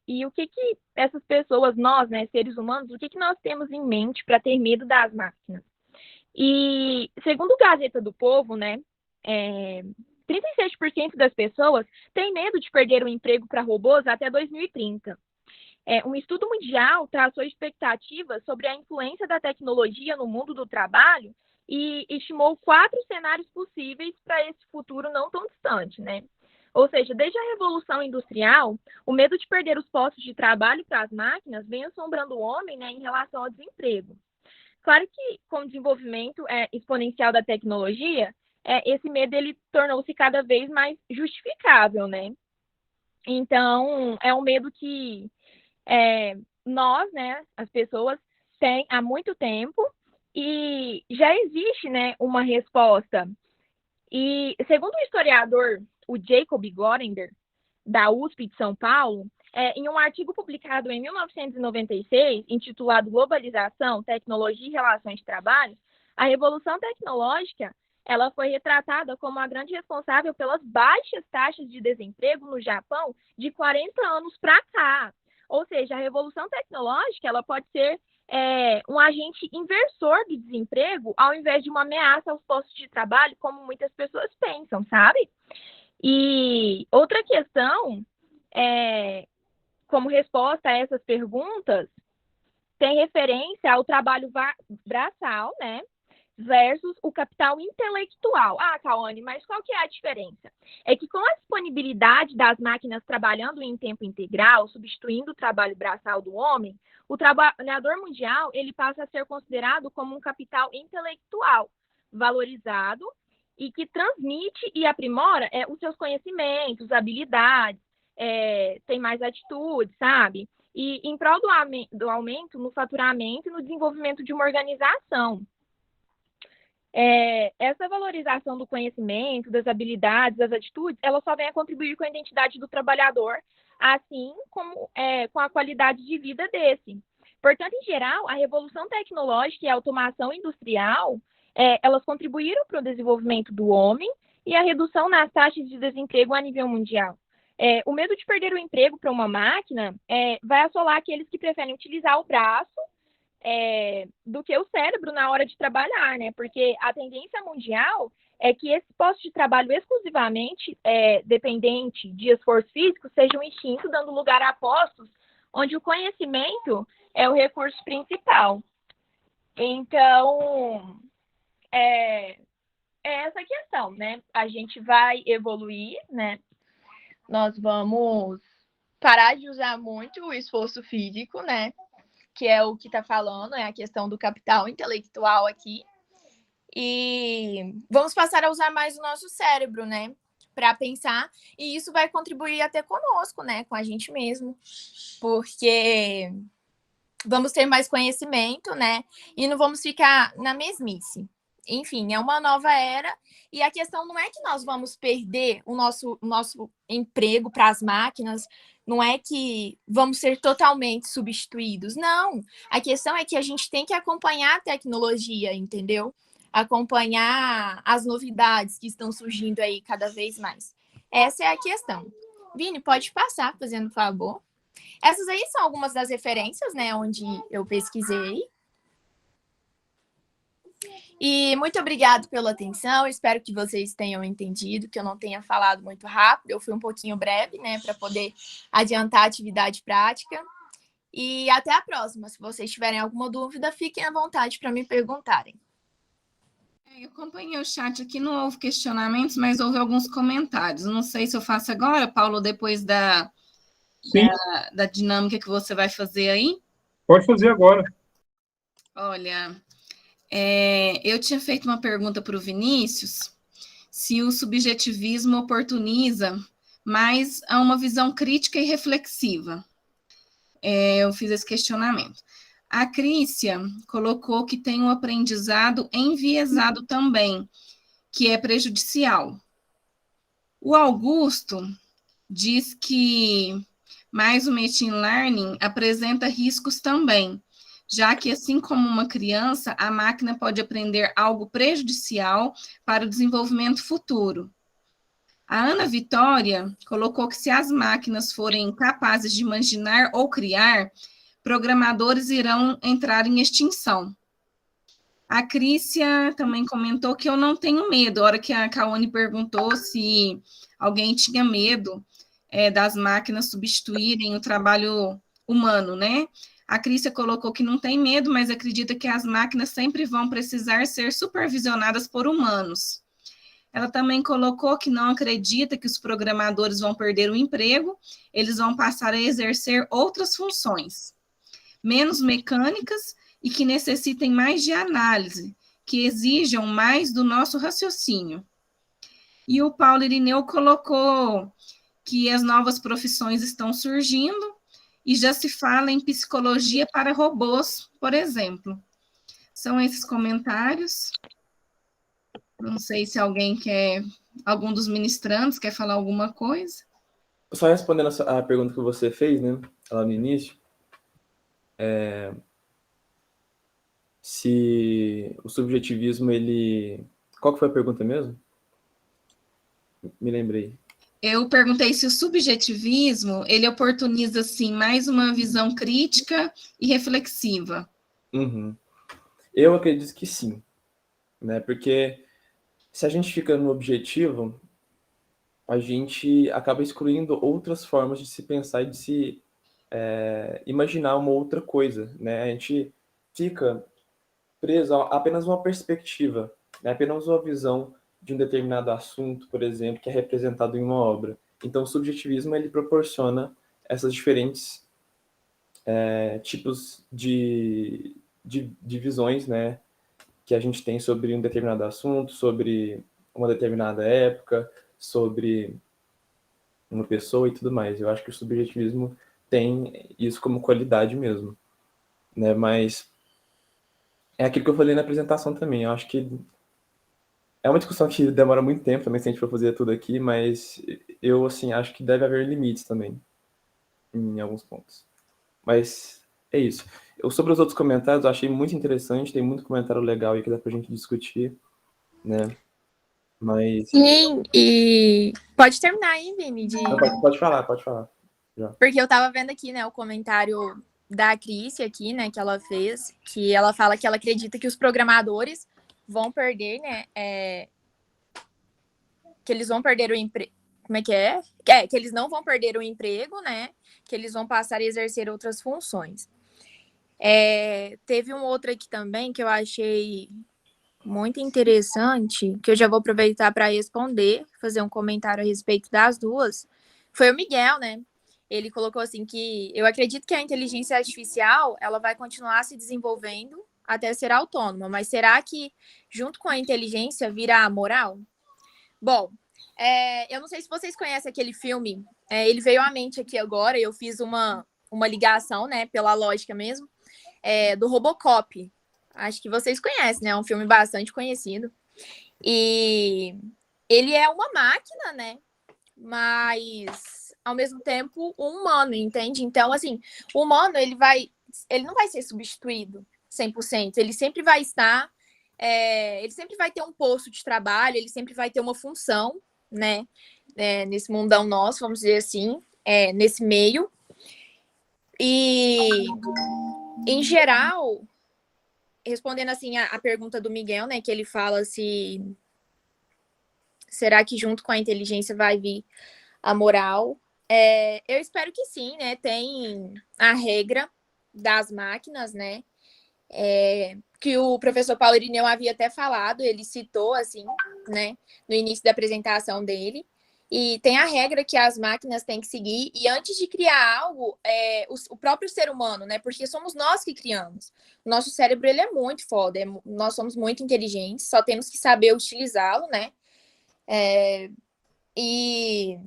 e o que essas pessoas, nós, né, seres humanos, o que nós temos em mente para ter medo das máquinas. E, segundo o Gazeta do Povo, né, 36% das pessoas têm medo de perder o emprego para robôs até 2030. Um estudo mundial traçou expectativas sobre a influência da tecnologia no mundo do trabalho e estimou 4 cenários possíveis para esse futuro não tão distante, né? Ou seja, desde a Revolução Industrial, o medo de perder os postos de trabalho para as máquinas vem assombrando o homem, né, em relação ao desemprego. Claro que, com o desenvolvimento exponencial da tecnologia, esse medo ele tornou-se cada vez mais justificável, né? Então, é um medo que nós, né, as pessoas, têm há muito tempo e já existe, né, uma resposta. E, segundo o historiador, o Jacob Gorender, da USP de São Paulo, em um artigo publicado em 1996, intitulado Globalização, Tecnologia e Relações de Trabalho, a revolução tecnológica ela foi retratada como a grande responsável pelas baixas taxas de desemprego no Japão de 40 anos para cá. Ou seja, a revolução tecnológica ela pode ser um agente inversor do desemprego ao invés de uma ameaça aos postos de trabalho, como muitas pessoas pensam, sabe? E outra questão, como resposta a essas perguntas, tem referência ao trabalho braçal, né? Versus o capital intelectual. Ah, Cauane, mas qual que é a diferença? É que com a disponibilidade das máquinas trabalhando em tempo integral, substituindo o trabalho braçal do homem, o trabalhador mundial ele passa a ser considerado como um capital intelectual, valorizado e que transmite e aprimora os seus conhecimentos, habilidades, tem mais atitude, sabe? E em prol do aumento no faturamento e no desenvolvimento de uma organização. Essa valorização do conhecimento, das habilidades, das atitudes, ela só vem a contribuir com a identidade do trabalhador, assim como com a qualidade de vida desse. Portanto, em geral, a revolução tecnológica e a automação industrial, elas contribuíram para o desenvolvimento do homem e a redução nas taxas de desemprego a nível mundial. O medo de perder o emprego para uma máquina vai assolar aqueles que preferem utilizar o braço do que o cérebro na hora de trabalhar, né? Porque a tendência mundial é que esse posto de trabalho exclusivamente dependente de esforço físico seja um extinto, dando lugar a postos onde o conhecimento é o recurso principal. Então, é essa a questão, né? A gente vai evoluir, né? Nós vamos parar de usar muito o esforço físico, né? Que é o que está falando, é a questão do capital intelectual aqui. E vamos passar a usar mais o nosso cérebro, né? Para pensar, e isso vai contribuir até conosco, né? Com a gente mesmo. Porque vamos ter mais conhecimento, né? E não vamos ficar na mesmice. Enfim, é uma nova era. E a questão não é que nós vamos perder o nosso emprego para as máquinas, não é que vamos ser totalmente substituídos. Não. A questão é que a gente tem que acompanhar a tecnologia, entendeu? Acompanhar as novidades que estão surgindo aí cada vez mais. Essa é a questão. Vini, pode passar, fazendo favor. Essas aí são algumas das referências, né, onde eu pesquisei. E muito obrigado pela atenção, espero que vocês tenham entendido, que eu não tenha falado muito rápido, eu fui um pouquinho breve, né, para poder adiantar a atividade prática. E até a próxima, se vocês tiverem alguma dúvida, fiquem à vontade para me perguntarem. Eu acompanhei o chat aqui, não houve questionamentos, mas houve alguns comentários. Não sei se eu faço agora, Paulo, depois da dinâmica que você vai fazer aí. Pode fazer agora. Olha, eu tinha feito uma pergunta para o Vinícius, se o subjetivismo oportuniza mais a uma visão crítica e reflexiva. Eu fiz esse questionamento. A Crícia colocou que tem um aprendizado enviesado também, que é prejudicial. O Augusto diz que mais o machine learning apresenta riscos também, já que, assim como uma criança, a máquina pode aprender algo prejudicial para o desenvolvimento futuro. A Ana Vitória colocou que se as máquinas forem capazes de imaginar ou criar, programadores irão entrar em extinção. A Crícia também comentou que eu não tenho medo. A hora que a Kaone perguntou se alguém tinha medo das máquinas substituírem o trabalho humano, né? A Crícia colocou que não tem medo, mas acredita que as máquinas sempre vão precisar ser supervisionadas por humanos. Ela também colocou que não acredita que os programadores vão perder o emprego, eles vão passar a exercer outras funções, menos mecânicas e que necessitem mais de análise, que exijam mais do nosso raciocínio. E o Paulo Irineu colocou que as novas profissões estão surgindo e já se fala em psicologia para robôs, por exemplo. São esses comentários. Não sei se alguém algum dos ministrantes quer falar alguma coisa. Só respondendo a pergunta que você fez, né, lá no início, se o subjetivismo, ele... Qual que foi a pergunta mesmo? Me lembrei. Eu perguntei se o subjetivismo, ele oportuniza, assim, mais uma visão crítica e reflexiva. Uhum. Eu acredito que sim, né? Porque se a gente fica no objetivo, a gente acaba excluindo outras formas de se pensar e de se imaginar uma outra coisa, né? A gente fica preso a apenas uma perspectiva, né? Apenas uma visão de um determinado assunto, por exemplo, que é representado em uma obra. Então, o subjetivismo, ele proporciona essas diferentes tipos de visões, né, que a gente tem sobre um determinado assunto, sobre uma determinada época, sobre uma pessoa e tudo mais. Eu acho que o subjetivismo tem isso como qualidade mesmo, né? Mas é aquilo que eu falei na apresentação também. Eu acho que é uma discussão que demora muito tempo também, se a gente for fazer tudo aqui, mas eu, assim, acho que deve haver limites também, em alguns pontos. Mas é isso. Sobre os outros comentários, eu achei muito interessante, tem muito comentário legal aí que dá pra gente discutir, né? Mas... Sim, e pode terminar aí, Vini, Pode falar, pode falar. Já. Porque eu tava vendo aqui, né, o comentário da Cris aqui, né, que ela fez, que ela fala que ela acredita que os programadores vão perder, né, que eles vão perder o emprego. Como é que é? Que eles não vão perder o emprego, né? Que eles vão passar a exercer outras funções. Teve um outro aqui também que eu achei muito interessante, que eu já vou aproveitar para responder, fazer um comentário a respeito das duas. Foi o Miguel, né? Ele colocou assim que eu acredito que a inteligência artificial ela vai continuar se desenvolvendo até ser autônoma, mas será que junto com a inteligência virá a moral? Bom, eu não sei se vocês conhecem aquele filme, ele veio à mente aqui agora, eu fiz uma ligação, né, pela lógica mesmo, do Robocop. Acho que vocês conhecem, né? É um filme bastante conhecido. E ele é uma máquina, né? Mas, ao mesmo tempo, um humano, entende? Então, assim, o humano, ele não vai ser substituído 100%. Ele sempre vai estar... ele sempre vai ter um posto de trabalho, ele sempre vai ter uma função, né? Nesse mundão nosso, vamos dizer assim, nesse meio. E, em geral, respondendo assim a pergunta do Miguel, né? Que ele fala se... Será que junto com a inteligência vai vir a moral? Eu espero que sim, né? Tem a regra das máquinas, né? Que o professor Paulo Irineu havia até falado, ele citou, assim, né? No início da apresentação dele. E tem a regra que as máquinas têm que seguir. E antes de criar algo, o próprio ser humano, né? Porque somos nós que criamos. O nosso cérebro, ele é muito foda. Nós somos muito inteligentes, só temos que saber utilizá-lo, né? E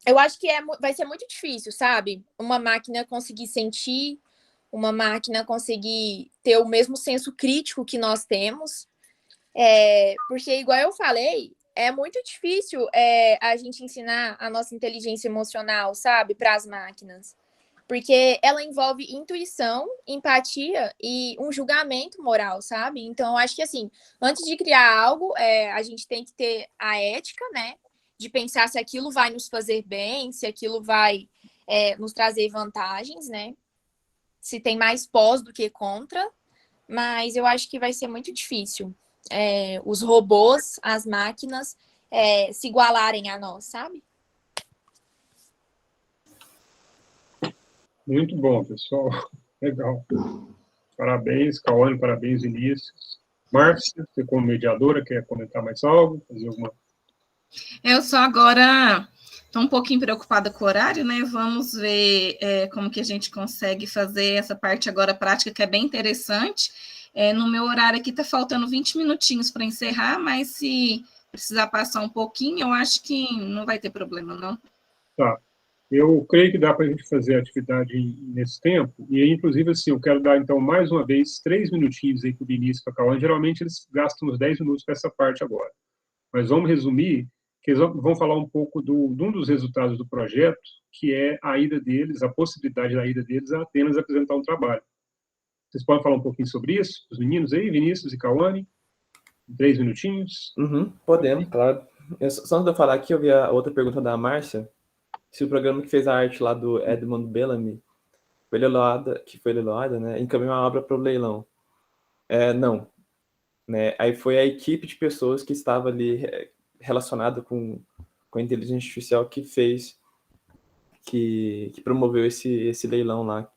eu acho que vai ser muito difícil, sabe? Uma máquina conseguir sentir, uma máquina conseguir ter o mesmo senso crítico que nós temos. Porque, igual eu falei, é muito difícil a gente ensinar a nossa inteligência emocional, sabe? Para as máquinas. Porque ela envolve intuição, empatia e um julgamento moral, sabe? Então, eu acho que, assim, antes de criar algo, a gente tem que ter a ética, né? De pensar se aquilo vai nos fazer bem, se aquilo vai nos trazer vantagens, né? Se tem mais pós do que contra. Mas eu acho que vai ser muito difícil os robôs, as máquinas, se igualarem a nós, sabe? Muito bom, pessoal. Legal. Parabéns, Cauane, parabéns, Vinícius. Márcia, você como mediadora, quer comentar mais algo? Fazer alguma... Eu só agora estou um pouquinho preocupada com o horário, né? Vamos ver como que a gente consegue fazer essa parte agora prática, que é bem interessante. No meu horário aqui está faltando 20 minutinhos para encerrar, mas se precisar passar um pouquinho, eu acho que não vai ter problema, não. Tá. Eu creio que dá para a gente fazer a atividade nesse tempo, e inclusive, assim, eu quero dar, então, mais uma vez, 3 minutinhos aí para o Vinícius e para a Cauane. Geralmente, eles gastam uns 10 minutos para essa parte agora. Mas vamos resumir, que eles vão falar um pouco de um dos resultados do projeto, que é a ida deles, a possibilidade da ida deles a apenas apresentar um trabalho. Vocês podem falar um pouquinho sobre isso, os meninos aí, Vinícius e Cauane? 3 minutinhos. Podemos, claro. Só antes de eu falar aqui, eu vi a outra pergunta da Márcia, se o programa que fez a arte lá do Edmund Bellamy foi leiloada, né, encaminhou a obra para o leilão. Não. Né? Aí foi a equipe de pessoas que estava ali relacionada com a inteligência artificial que fez, que promoveu esse leilão lá,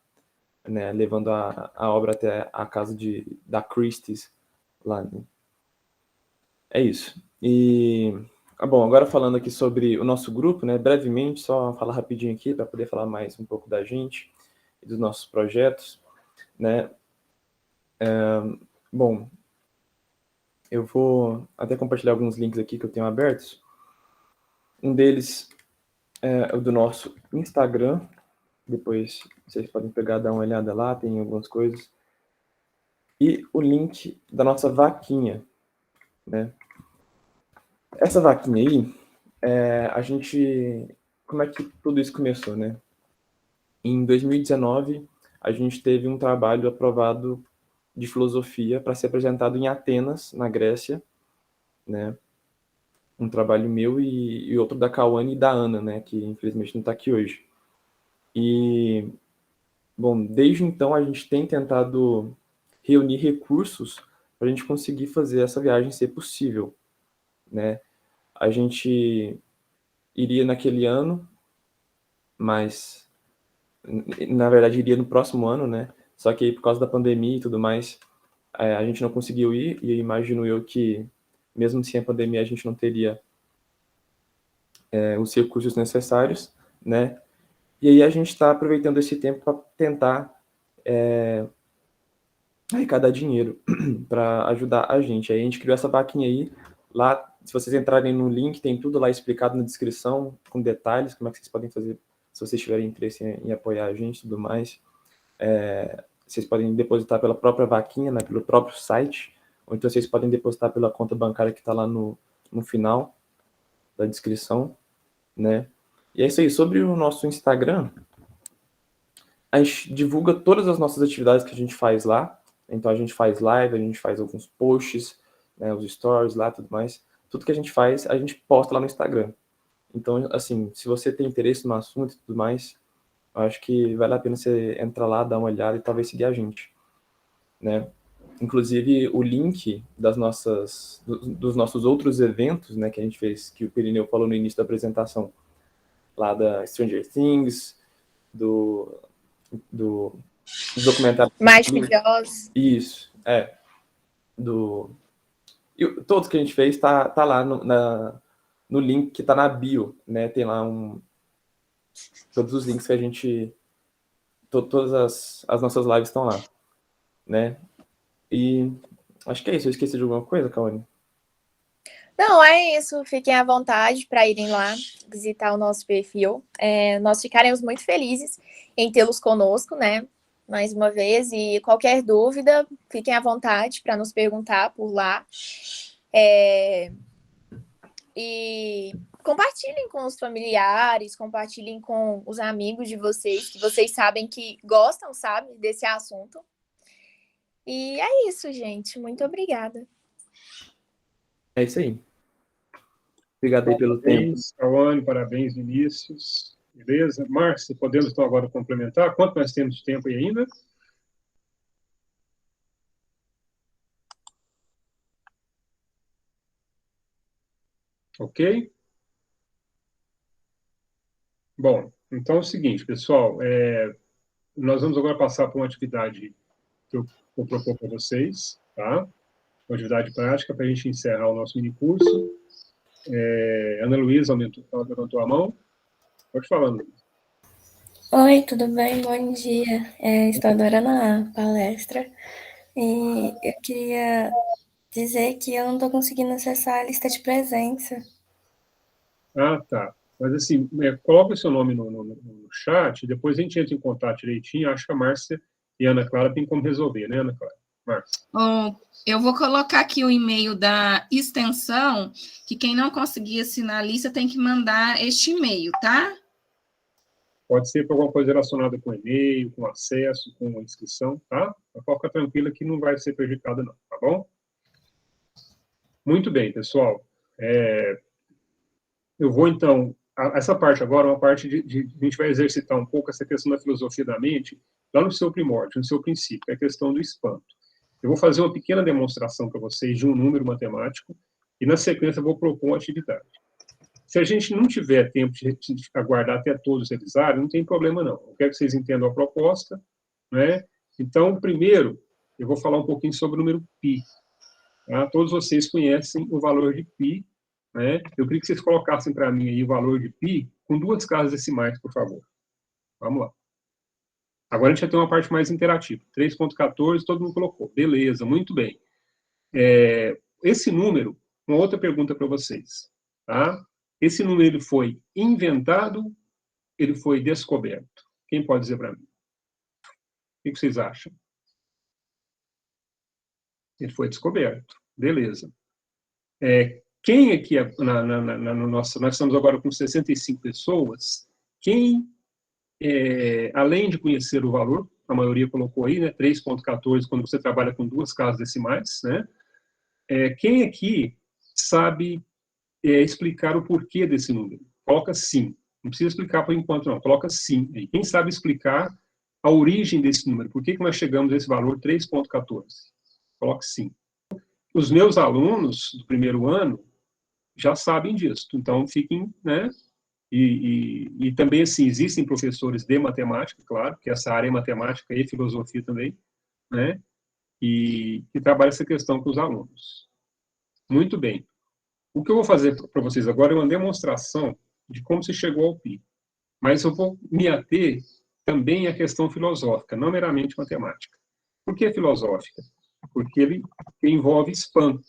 né, levando a obra até a casa da Christie's lá, né? É isso. E, bom, agora falando aqui sobre o nosso grupo, né, brevemente, só falar rapidinho aqui para poder falar mais um pouco da gente e dos nossos projetos, né. Bom, eu vou até compartilhar alguns links aqui que eu tenho abertos. Um deles é o do nosso Instagram. Depois vocês podem pegar, dar uma olhada lá, tem algumas coisas. E o link da nossa vaquinha, né? Essa vaquinha aí, a gente... Como é que tudo isso começou, né? Em 2019, a gente teve um trabalho aprovado de filosofia para ser apresentado em Atenas, na Grécia, né? Um trabalho meu e outro da Cauane e da Ana, né? Que infelizmente não está aqui hoje. E, bom, desde então a gente tem tentado reunir recursos para a gente conseguir fazer essa viagem ser possível, né? A gente iria naquele ano, mas na verdade iria no próximo ano, né? Só que aí, por causa da pandemia e tudo mais, a gente não conseguiu ir, e imagino eu que mesmo sem a pandemia a gente não teria os recursos necessários, né? E aí a gente está aproveitando esse tempo para tentar arrecadar dinheiro para ajudar a gente. Aí a gente criou essa vaquinha aí, lá, se vocês entrarem no link, tem tudo lá explicado na descrição, com detalhes, como é que vocês podem fazer, se vocês tiverem interesse em apoiar a gente e tudo mais. Vocês podem depositar pela própria vaquinha, né, pelo próprio site, ou então vocês podem depositar pela conta bancária que está lá no final da descrição, né? E é isso aí. Sobre o nosso Instagram, a gente divulga todas as nossas atividades que a gente faz lá. Então, a gente faz live, a gente faz alguns posts, né, os stories lá, tudo mais. Tudo que a gente faz, a gente posta lá no Instagram. Então, assim, se você tem interesse no assunto e tudo mais, eu acho que vale a pena você entrar lá, dar uma olhada e talvez seguir a gente, né? Inclusive, o link dos nossos outros eventos, né, que a gente fez, que o Pirineu falou no início da apresentação, lá da Stranger Things, do documentário. Mágico de Oz. Isso, todos que a gente fez tá lá no link que tá na bio, né? Tem lá todos os links que a gente... Todas as nossas lives estão lá, né? E acho que é isso. Eu esqueci de alguma coisa, Cauane? Não, é isso. Fiquem à vontade para irem lá visitar o nosso perfil. Nós ficaremos muito felizes em tê-los conosco, né? Mais uma vez. E qualquer dúvida, fiquem à vontade para nos perguntar por lá. E compartilhem com os familiares, compartilhem com os amigos de vocês, que vocês sabem que gostam, sabe, desse assunto. E é isso, gente. Muito obrigada. É isso aí. Obrigado aí pelo tempo. Parabéns, Cauane, parabéns, Vinícius. Beleza? Márcia, podemos então agora complementar? Quanto nós temos de tempo aí ainda? Ok? Bom, então é o seguinte, pessoal, nós vamos agora passar por uma atividade que eu vou propor para vocês, tá? Uma atividade prática para a gente encerrar o nosso minicurso. Ana Luísa levantou a mão. Pode falar, Ana Luísa. Oi, tudo bem? Bom dia. Estou adorando a palestra e eu queria dizer que eu não estou conseguindo acessar a lista de presença. Ah, tá. Mas assim, coloca o seu nome no chat, depois a gente entra em contato direitinho. Acho que a Márcia e a Ana Clara tem como resolver, né, Ana Clara? Márcia. Eu vou colocar aqui o e-mail da extensão, que quem não conseguir assinar a lista tem que mandar este e-mail, tá? Pode ser por alguma coisa relacionada com e-mail, com acesso, com inscrição, tá? Pode ficar tranquila que não vai ser prejudicada, não, tá bom? Muito bem, pessoal. Eu vou, então... Essa parte agora é uma parte a gente vai exercitar um pouco essa questão da filosofia da mente lá no seu primórdio, no seu princípio, é a questão do espanto. Eu vou fazer uma pequena demonstração para vocês de um número matemático e, na sequência, eu vou propor uma atividade. Se a gente não tiver tempo de aguardar até todos revisarem, não tem problema, não. Eu quero que vocês entendam a proposta, né? Então, primeiro, eu vou falar um pouquinho sobre o número π. Tá? Todos vocês conhecem o valor de π, né? Eu queria que vocês colocassem para mim aí o valor de π com 2 casas decimais, por favor. Vamos lá. Agora a gente vai ter uma parte mais interativa. 3.14, todo mundo colocou. Beleza, muito bem. Esse número, uma outra pergunta para vocês. Tá? Esse número ele foi inventado, ele foi descoberto? Quem pode dizer para mim? O que vocês acham? Ele foi descoberto. Beleza. Quem aqui, nós estamos agora com 65 pessoas, quem, além de conhecer o valor a maioria colocou aí, né, 3,14 quando você trabalha com 2 casas decimais, né? Quem aqui sabe explicar o porquê desse número? Coloca sim. Não precisa explicar por enquanto, não. Coloca sim. E quem sabe explicar a origem desse número? Por que nós chegamos a esse valor 3,14? Coloque sim. Os meus alunos do primeiro ano já sabem disso. Então, fiquem, né? E também, assim, existem professores de matemática, claro, que essa área é matemática e filosofia também, né? E que trabalham essa questão com os alunos. Muito bem. O que eu vou fazer para vocês agora é uma demonstração de como se chegou ao π. Mas eu vou me ater também à questão filosófica, não meramente matemática. Por que filosófica? Porque ele envolve espanto.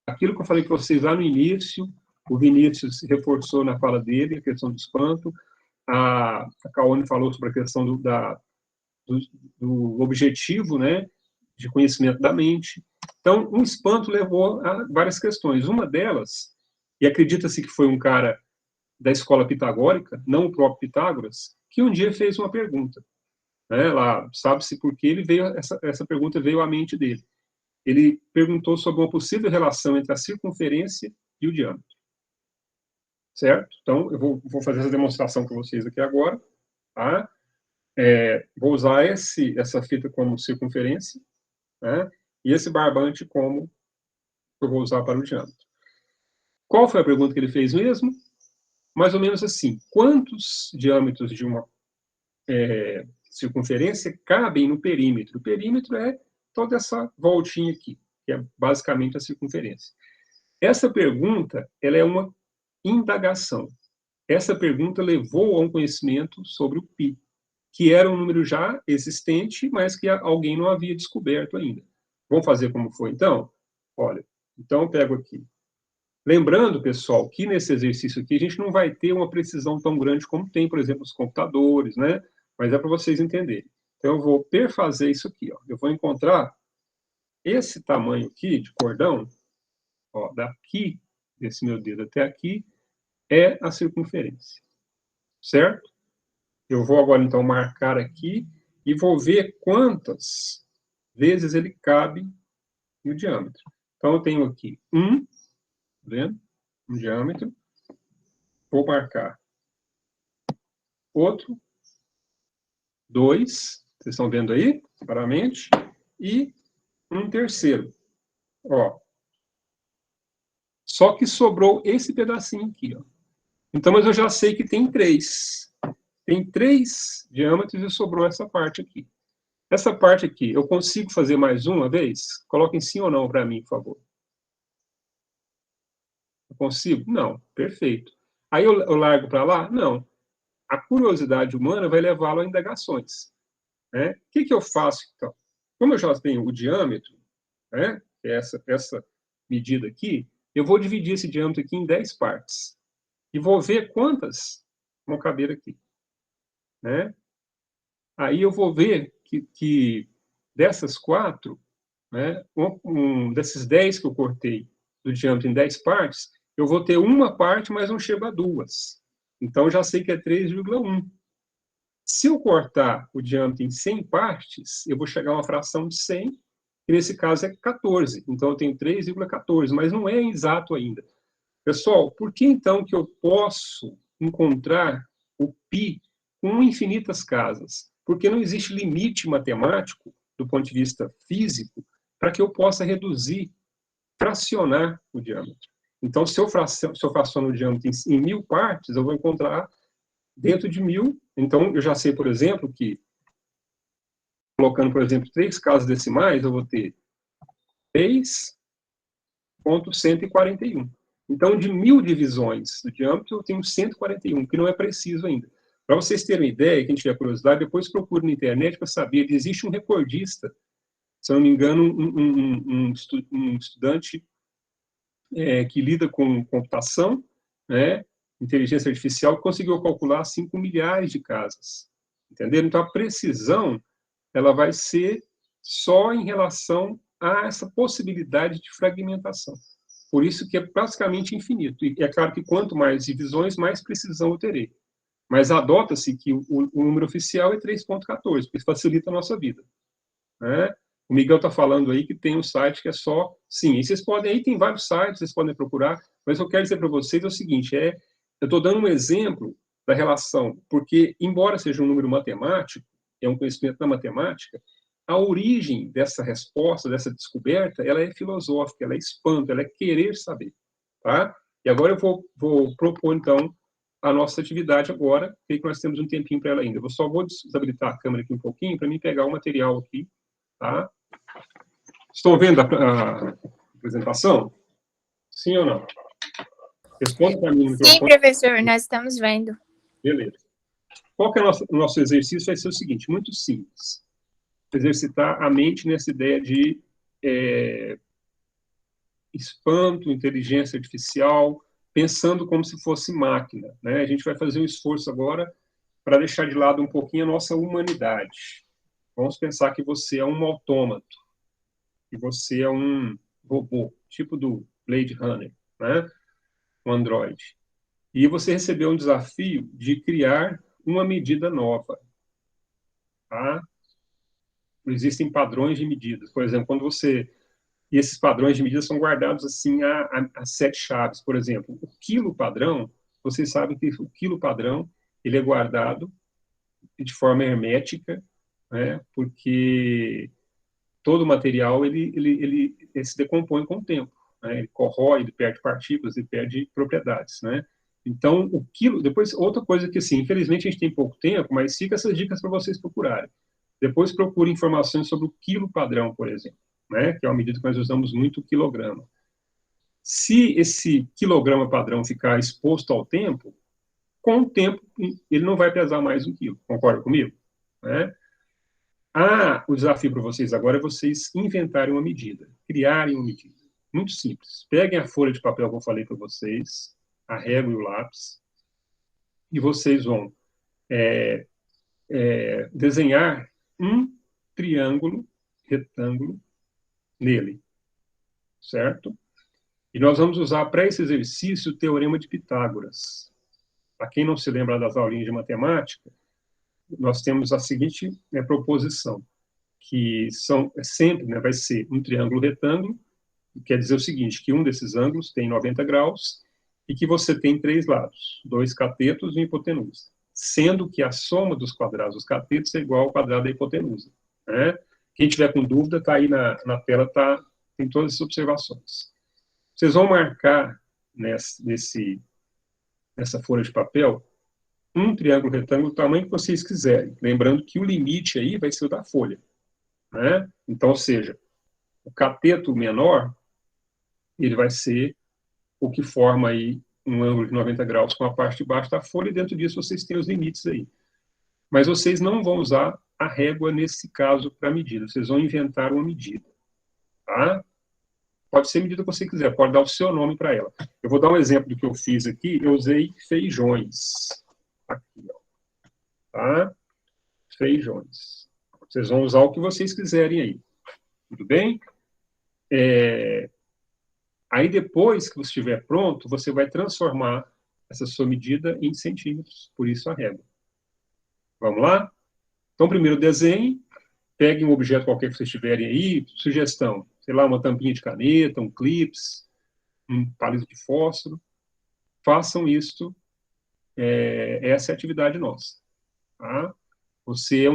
Aquilo que eu falei para vocês lá no início, o Vinícius reforçou na fala dele a questão do espanto, a Kaone falou sobre a questão do objetivo, né, de conhecimento da mente. Então, um espanto levou a várias questões. Uma delas, e acredita-se que foi um cara da escola pitagórica, não o próprio Pitágoras, que um dia fez uma pergunta. Né, lá, sabe-se por que essa pergunta veio à mente dele. Ele perguntou sobre uma possível relação entre a circunferência e o diâmetro. Certo? Então, eu vou fazer essa demonstração para vocês aqui agora. Tá? Vou usar essa fita como circunferência, né? E esse barbante como eu vou usar para o diâmetro. Qual foi a pergunta que ele fez mesmo? Mais ou menos assim: quantos diâmetros de uma circunferência cabem no perímetro? O perímetro é toda essa voltinha aqui, que é basicamente a circunferência. Essa pergunta, ela é uma indagação. Essa pergunta levou a um conhecimento sobre o π, que era um número já existente, mas que alguém não havia descoberto ainda. Vamos fazer como foi, então? Olha, então eu pego aqui. Lembrando, pessoal, que nesse exercício aqui a gente não vai ter uma precisão tão grande como tem, por exemplo, os computadores, né? Mas é para vocês entenderem. Então eu vou perfazer isso aqui, ó. Eu vou encontrar esse tamanho aqui de cordão, ó, daqui, desse meu dedo até aqui, é a circunferência. Certo? Eu vou agora, então, marcar aqui e vou ver quantas vezes ele cabe no diâmetro. Então, eu tenho aqui 1, tá vendo? Um diâmetro. Vou marcar outro, 2, vocês estão vendo aí, claramente, e um terceiro. Ó. Só que sobrou esse pedacinho aqui, ó. Então, mas eu já sei que tem 3. Tem 3 diâmetros e sobrou essa parte aqui. Essa parte aqui, eu consigo fazer mais uma vez? Coloquem sim ou não para mim, por favor. Eu consigo? Não. Perfeito. Aí eu largo para lá? Não. A curiosidade humana vai levá-lo a indagações. Né? O que eu faço, então? Como eu já tenho o diâmetro, né, que é essa medida aqui, eu vou dividir esse diâmetro aqui em 10 partes. E vou ver quantas vão caber aqui. Né? Aí eu vou ver que dessas 4, né, desses 10 que eu cortei do diâmetro em 10 partes, eu vou ter uma parte, mas não chego a 2. Então, eu já sei que é 3,1. Se eu cortar o diâmetro em 100 partes, eu vou chegar a uma fração de 100, que nesse caso é 14. Então, eu tenho 3,14, mas não é exato ainda. Pessoal, por que então que eu posso encontrar o π com infinitas casas? Porque não existe limite matemático, do ponto de vista físico, para que eu possa reduzir, fracionar o diâmetro. Então, se eu fraciono o diâmetro em 1000 partes, eu vou encontrar dentro de 1000. Então, eu já sei, por exemplo, que, colocando, por exemplo, 3 casas decimais, eu vou ter 3,141. Então, de 1000 divisões do diâmetro, eu tenho 141, que não é preciso ainda. Para vocês terem uma ideia, quem tiver curiosidade, depois procure na internet para saber. Existe um recordista, se não me engano, um estudante que lida com computação, né, inteligência artificial, que conseguiu calcular 5 milhares de casas. Entenderam? Então, a precisão ela vai ser só em relação a essa possibilidade de fragmentação. Por isso que é praticamente infinito. E é claro que quanto mais divisões, mais precisão eu terei. Mas adota-se que o número oficial é 3.14, porque isso facilita a nossa vida, né? O Miguel está falando aí que tem um site que é só... Sim, e vocês podem... Aí tem vários sites, vocês podem procurar, mas eu quero dizer para vocês é o seguinte, eu estou dando um exemplo da relação, porque, embora seja um número matemático, é um conhecimento da matemática, a origem dessa resposta, dessa descoberta, ela é filosófica, ela é espanto, ela é querer saber, tá? E agora eu vou propor, então, a nossa atividade agora, porque nós temos um tempinho para ela ainda. Eu só vou desabilitar a câmera aqui um pouquinho, para mim pegar o material aqui, tá? Estão vendo a apresentação? Sim ou não? Responda para mim no microfone. Sim, professor, nós estamos vendo. Beleza. Qual que é o nosso exercício? Vai ser o seguinte, muito simples. Exercitar a mente nessa ideia de espanto, inteligência artificial, pensando como se fosse máquina, né? A gente vai fazer um esforço agora para deixar de lado um pouquinho a nossa humanidade. Vamos pensar que você é um autômato, que você é um robô, tipo do Blade Runner, né? Um androide. E você recebeu um desafio de criar uma medida nova, tá? Existem padrões de medidas. Por exemplo, quando você... E esses padrões de medida são guardados assim a 7 chaves. Por exemplo, o quilo padrão, vocês sabem que o quilo padrão ele é guardado de forma hermética, né? Porque todo material ele se decompõe com o tempo, né? Ele corrói, ele perde partículas, ele perde propriedades, né? Então, o quilo... Depois, outra coisa que, assim, infelizmente a gente tem pouco tempo, mas fica essas dicas para vocês procurarem. Depois procure informações sobre o quilo padrão, por exemplo, né? Que é uma medida que nós usamos muito, o quilograma. Se esse quilograma padrão ficar exposto ao tempo, com o tempo ele não vai pesar mais 1 quilo. Concorda comigo? Né? O desafio para vocês agora é vocês inventarem uma medida, criarem uma medida. Muito simples. Peguem a folha de papel que eu falei para vocês, a régua e o lápis, e vocês vão desenhar um triângulo retângulo nele, certo? E nós vamos usar para esse exercício o Teorema de Pitágoras. Para quem não se lembra das aulinhas de matemática, nós temos a seguinte proposição, que sempre vai ser um triângulo retângulo, que quer dizer o seguinte, que um desses ângulos tem 90 graus e que você tem 3 lados, 2 catetos e uma hipotenusa, sendo que a soma dos quadrados dos catetos é igual ao quadrado da hipotenusa, né? Quem tiver com dúvida, está aí na tela, tem todas as observações. Vocês vão marcar nessa folha de papel um triângulo retângulo do tamanho que vocês quiserem. Lembrando que o limite aí vai ser o da folha, né? Então, ou seja, o cateto menor, ele vai ser o que forma aí um ângulo de 90 graus com a parte de baixo da folha, e dentro disso vocês têm os limites aí. Mas vocês não vão usar a régua nesse caso para medida, vocês vão inventar uma medida, tá? Pode ser a medida que você quiser, pode dar o seu nome para ela. Eu vou dar um exemplo do que eu fiz aqui, eu usei feijões. Aqui, ó. Tá? Feijões. Vocês vão usar o que vocês quiserem aí. Tudo bem? Aí depois que você estiver pronto, você vai transformar essa sua medida em centímetros, por isso a régua. Vamos lá? Então, primeiro desenhe, pegue um objeto qualquer que vocês tiverem aí, sugestão, sei lá, uma tampinha de caneta, um clips, um palito de fósforo. Façam isso, essa é a atividade nossa. Tá? Você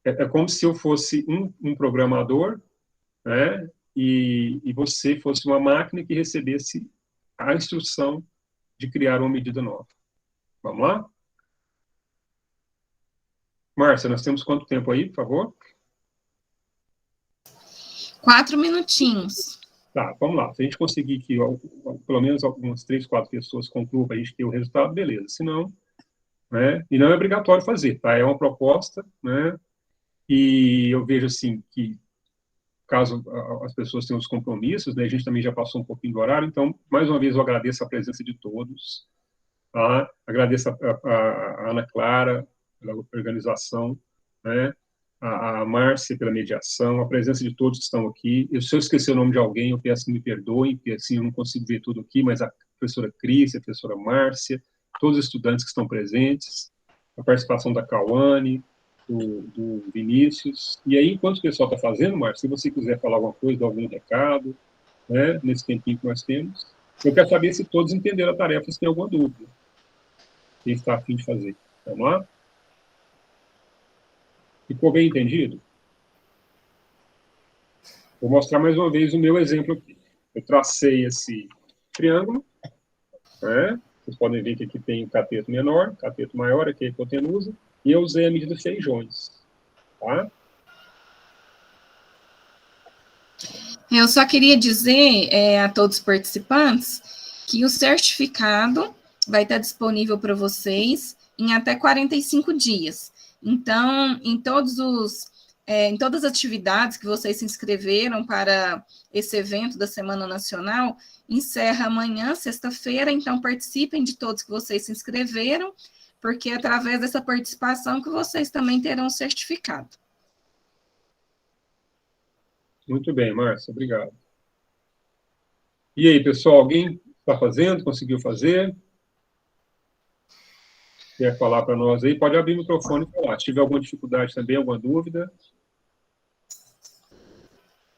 é como se eu fosse um programador, né? E você fosse uma máquina que recebesse a instrução de criar uma medida nova. Vamos lá? Márcia, nós temos quanto tempo aí, por favor? 4 minutinhos. Tá, vamos lá. Se a gente conseguir que pelo menos algumas 3, 4 pessoas concluam para a gente ter o resultado, beleza. Se não, né? E não é obrigatório fazer, tá? É uma proposta, né? E eu vejo assim que caso as pessoas tenham os compromissos, né? A gente também já passou um pouquinho do horário, então mais uma vez eu agradeço a presença de todos, tá? Agradeço a Ana Clara pela organização, né? A Márcia pela mediação, a presença de todos que estão aqui. Se eu esquecer o nome de alguém, eu peço que me perdoem, porque assim eu não consigo ver tudo aqui, mas a professora Cris, a professora Márcia, todos os estudantes que estão presentes, a participação da Cauane, do Vinícius. E aí, enquanto o pessoal está fazendo, Márcio, se você quiser falar alguma coisa, dar algum recado, né, nesse tempinho que nós temos, eu quero saber se todos entenderam a tarefa, se tem alguma dúvida. Quem está a fim de fazer. Vamos lá? Ficou bem entendido? Vou mostrar mais uma vez o meu exemplo aqui. Eu tracei esse triângulo, né? Vocês podem ver que aqui tem o cateto menor, cateto maior, aqui é a hipotenusa, e eu usei a medida de feijões. Tá? Eu só queria dizer a todos os participantes que o certificado vai estar disponível para vocês em até 45 dias. Então, em todas as atividades que vocês se inscreveram para esse evento da Semana Nacional, encerra amanhã, sexta-feira, então participem de todos que vocês se inscreveram, porque é através dessa participação que vocês também terão o certificado. Muito bem, Márcia, obrigado. E aí, pessoal, alguém está fazendo? Conseguiu fazer? Quer falar para nós aí? Pode abrir o microfone e falar. Se tiver alguma dificuldade também, alguma dúvida.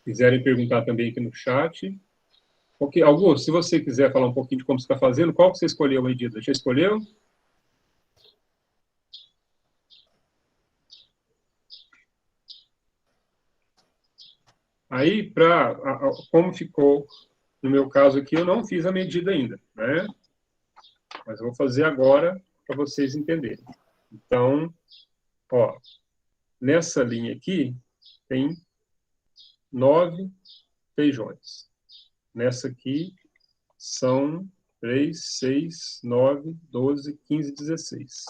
Quiserem perguntar também aqui no chat. Ok, Augusto, se você quiser falar um pouquinho de como você está fazendo, qual que você escolheu a medida? Já escolheu? Aí, como ficou, no meu caso aqui, eu não fiz a medida ainda, né? Mas eu vou fazer agora para vocês entenderem. Então, ó, nessa linha aqui, tem 9 feijões. Nessa aqui, são 3, 6, 9, 12, 15, 16.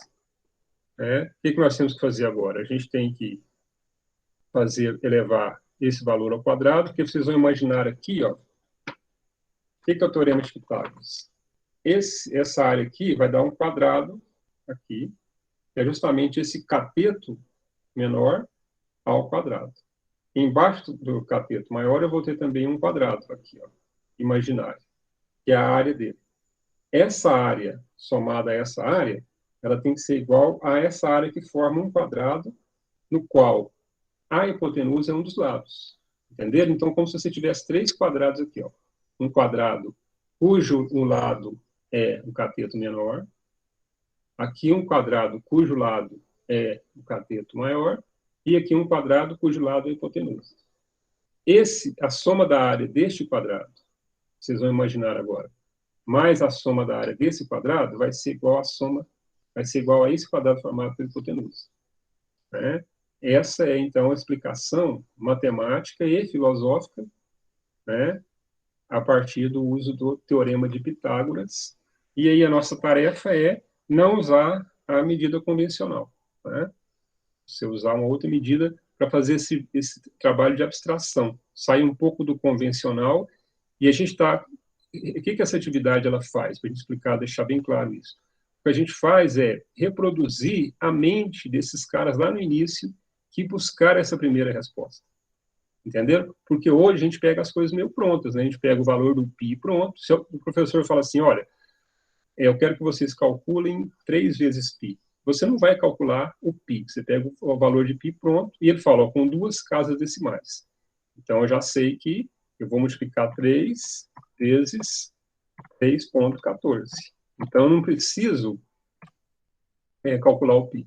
O que nós temos que fazer agora? A gente tem que elevar esse valor ao quadrado, porque vocês vão imaginar aqui, ó, o que é o teorema de Pitágoras? Essa área aqui vai dar um quadrado aqui, que é justamente esse cateto menor ao quadrado. Embaixo do cateto maior, eu vou ter também um quadrado aqui, ó, imaginário, que é a área dele. Essa área, somada a essa área, ela tem que ser igual a essa área que forma um quadrado, no qual a hipotenusa é um dos lados. Entenderam? Então, como se você tivesse 3 quadrados aqui, ó. Um quadrado cujo um lado é o cateto menor. Aqui um quadrado cujo lado é o cateto maior. E aqui um quadrado cujo lado é a hipotenusa. A soma da área deste quadrado, vocês vão imaginar agora, mais a soma da área desse quadrado vai ser igual a esse quadrado formado pela hipotenusa. Né? Essa é, então, a explicação matemática e filosófica, né, a partir do uso do Teorema de Pitágoras. E aí a nossa tarefa é não usar a medida convencional. Né? Você usar uma outra medida para fazer esse trabalho de abstração. Sair um pouco do convencional. E a gente está... O que essa atividade ela faz? Para a gente explicar, deixar bem claro isso. O que a gente faz é reproduzir a mente desses caras lá no início que buscaram essa primeira resposta. Entenderam? Porque hoje a gente pega as coisas meio prontas, né? A gente pega o valor do π pronto. Se o professor fala assim, olha, eu quero que vocês calculem 3 vezes π. Você não vai calcular o π. Você pega o valor de π pronto e ele fala, ó, com 2 casas decimais. Então, eu já sei que eu vou multiplicar 3 vezes 3,14. Então, eu não preciso calcular o π.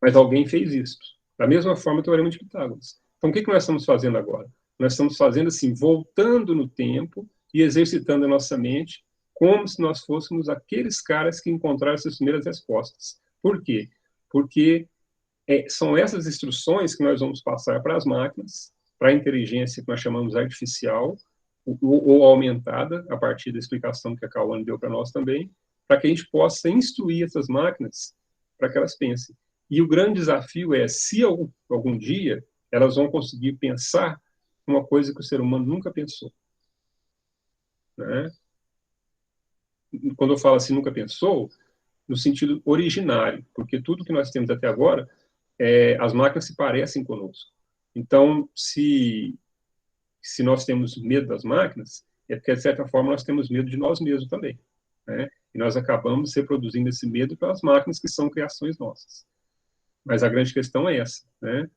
Mas alguém fez isso. Da mesma forma, o Teorema de Pitágoras. Então, o que nós estamos fazendo agora? Nós estamos fazendo assim, voltando no tempo e exercitando a nossa mente como se nós fôssemos aqueles caras que encontraram essas primeiras respostas. Por quê? Porque são essas instruções que nós vamos passar para as máquinas, para a inteligência que nós chamamos artificial, ou aumentada, a partir da explicação que a Cauane deu para nós também, para que a gente possa instruir essas máquinas para que elas pensem. E o grande desafio é, se algum dia elas vão conseguir pensar uma coisa que o ser humano nunca pensou. Né? Quando eu falo assim, nunca pensou, no sentido originário, porque tudo que nós temos até agora, as máquinas se parecem conosco. Então, se nós temos medo das máquinas, é porque, de certa forma, nós temos medo de nós mesmos também. Né? E nós acabamos reproduzindo esse medo pelas máquinas que são criações nossas. Mas a grande questão é essa, né?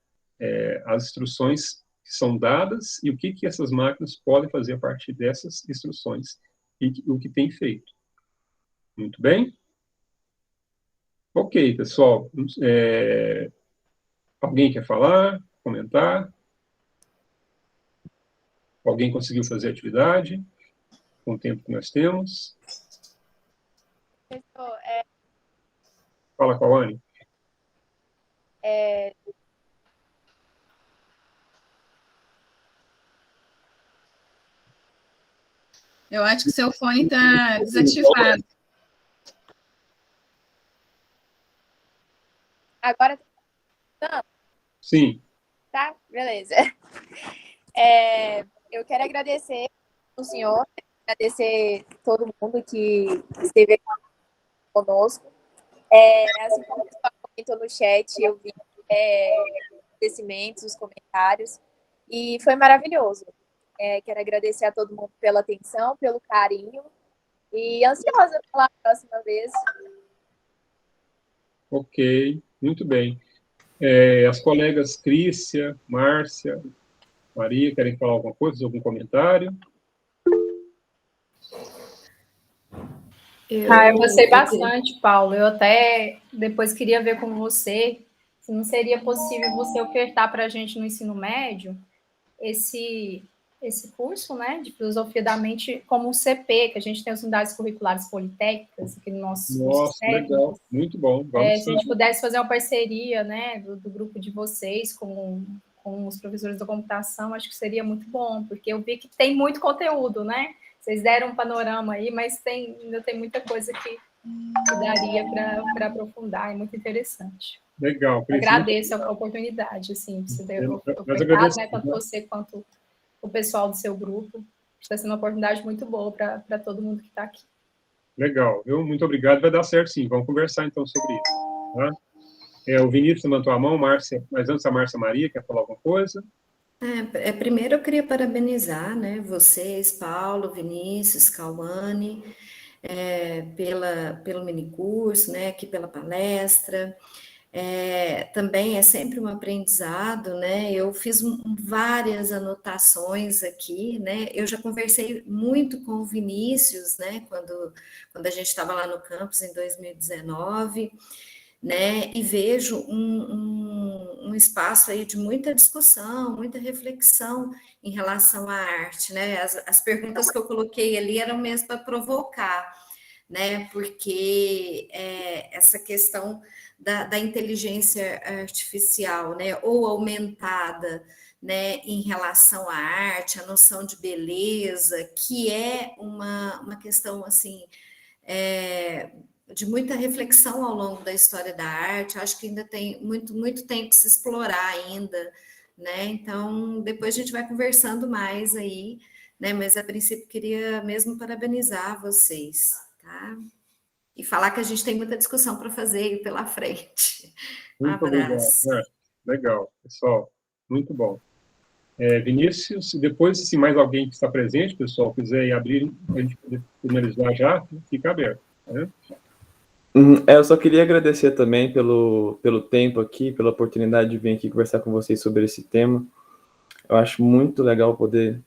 As instruções que são dadas e o que essas máquinas podem fazer a partir dessas instruções e o que tem feito. Muito bem? Ok, pessoal. Alguém quer falar, comentar? Alguém conseguiu fazer a atividade com o tempo que nós temos? Professor, Fala, Cauane. Eu acho que seu fone está desativado. agora tá, Sim. tá? Beleza. Eu quero agradecer o senhor, agradecer todo mundo que esteve aqui conosco. Assim como o pessoal comentou no chat, eu vi agradecimentos, os comentários, e foi maravilhoso. Quero agradecer a todo mundo pela atenção, pelo carinho, e ansiosa pela próxima vez. Ok, muito bem. As colegas Crícia, Márcia, Maria, querem falar alguma coisa, algum comentário? Eu gostei bastante, Paulo. Eu até depois queria ver com você se não seria possível você ofertar para a gente no ensino médio esse curso, né, de filosofia da mente como um CP, que a gente tem as unidades curriculares politécnicas aqui no nosso Nossa, legal, muito bom. Vamos se a gente pudesse fazer uma parceria, né, do grupo de vocês com os professores da computação, acho que seria muito bom, porque eu vi que tem muito conteúdo, né? Vocês deram um panorama aí, mas ainda tem muita coisa que daria para aprofundar, é muito interessante. Legal. Agradeço a oportunidade, assim, de você ofertado, né, tanto você quanto o pessoal do seu grupo. Está sendo uma oportunidade muito boa para todo mundo que está aqui. Legal, viu? Muito obrigado, vai dar certo sim. Vamos conversar então sobre isso. Tá? O Vinícius levantou a mão, Márcia, mas antes a Márcia Maria quer falar alguma coisa? Primeiro eu queria parabenizar, né, vocês, Paulo, Vinícius, Cauane, pelo minicurso, né, aqui pela palestra. Também é sempre um aprendizado, né? Eu fiz várias anotações aqui, né? Eu já conversei muito com o Vinícius, né? Quando a gente estava lá no campus em 2019, né? E vejo um espaço aí de muita discussão, muita reflexão em relação à arte, né? As perguntas que eu coloquei ali eram mesmo para provocar, né? Porque essa questão da inteligência artificial, né, ou aumentada, né, em relação à arte, a noção de beleza, que é uma questão, assim, de muita reflexão ao longo da história da arte. Acho que ainda tem muito tempo que se explorar ainda, né, então depois a gente vai conversando mais aí, né, mas a princípio queria mesmo parabenizar vocês, tá? E falar que a gente tem muita discussão para fazer aí pela frente. Muito abraço. Obrigado. Legal, pessoal. Muito bom. Vinícius, depois, se mais alguém que está presente, pessoal, quiser abrir, a gente poder finalizar já, fica aberto. Né? Eu só queria agradecer também pelo tempo aqui, pela oportunidade de vir aqui conversar com vocês sobre esse tema. Eu acho muito legal poder,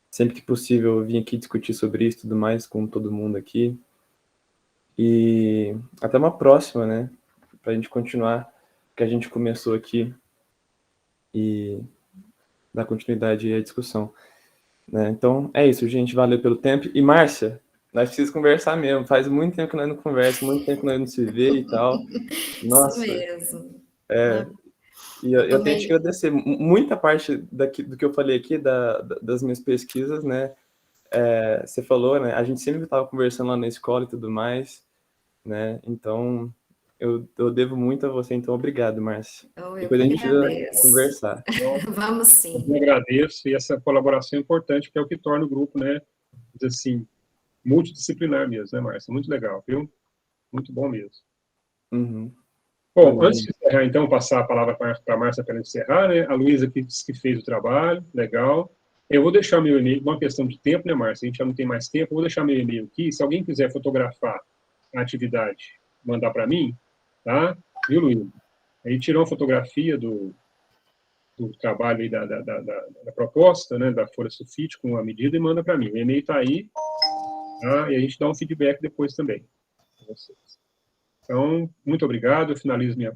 sempre que possível, vir aqui discutir sobre isso e tudo mais com todo mundo aqui. E até uma próxima, né? Para a gente continuar o que a gente começou aqui e dar continuidade à discussão. Né? Então, é isso, gente. Valeu pelo tempo. E, Márcia, nós precisamos conversar mesmo. Faz muito tempo que nós não conversamos, muito tempo que nós não se vê e tal. Nossa. Isso mesmo. E eu tenho que te agradecer. Muita parte do que eu falei aqui, das minhas pesquisas, né? Você falou, né? A gente sempre estava conversando lá na escola e tudo mais, né? Então, eu devo muito a você. Então, obrigado, Márcia. Depois a gente vai conversar. Vamos sim. Eu agradeço, e essa colaboração é importante, que é o que torna o grupo, né? Assim, multidisciplinar mesmo, né, Márcia? Muito legal, viu? Muito bom mesmo. Uhum. Bom, antes de encerrar, então, passar a palavra para a Márcia para encerrar, né? A Luísa que fez o trabalho, legal. Eu vou deixar meu e-mail, uma questão de tempo, né, Márcia? A gente já não tem mais tempo, eu vou deixar meu e-mail aqui. Se alguém quiser fotografar a atividade, mandar para mim, tá? Viu, Luiz? Aí tirou uma fotografia do trabalho aí da proposta, né, da folha sulfite com a medida e manda para mim. O e-mail está aí, tá? E a gente dá um feedback depois também para vocês. Então, muito obrigado, eu finalizo minha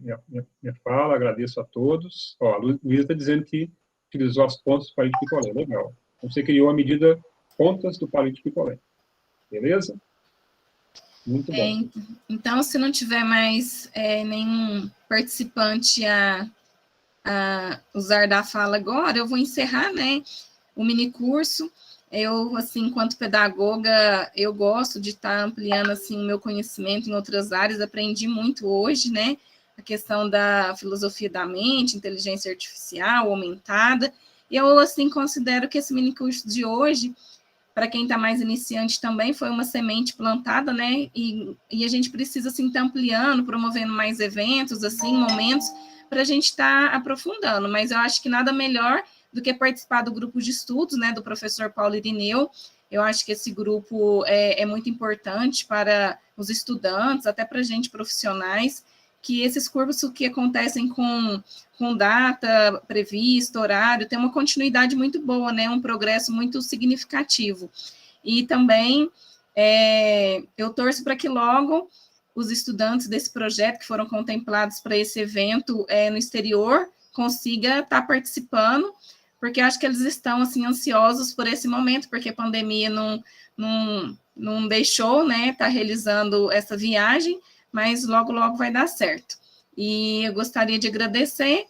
fala, agradeço a todos. Ó, a Luísa está dizendo que utilizou as pontas do palito de picolé, legal. Então, você criou a medida pontas do palito de picolé, beleza? Muito bom. Então, se não tiver mais nenhum participante a usar da fala agora, eu vou encerrar, né, o mini curso. Eu, assim, enquanto pedagoga, eu gosto de estar ampliando, assim, o meu conhecimento em outras áreas, aprendi muito hoje, né, a questão da filosofia da mente, inteligência artificial, aumentada, e eu, assim, considero que esse mini curso de hoje, para quem está mais iniciante também, foi uma semente plantada, né, e a gente precisa, assim, estar ampliando, promovendo mais eventos, assim, momentos, para a gente estar aprofundando, mas eu acho que nada melhor do que participar do grupo de estudos, né, do professor Paulo Irineu. Eu acho que esse grupo é muito importante para os estudantes, até para a gente profissionais, que esses cursos que acontecem com data prevista, horário, tem uma continuidade muito boa, né, um progresso muito significativo. E também eu torço para que logo os estudantes desse projeto que foram contemplados para esse evento no exterior consiga estar participando, porque acho que eles estão, assim, ansiosos por esse momento, porque a pandemia não deixou, né, estar realizando essa viagem, mas logo, logo vai dar certo. E eu gostaria de agradecer,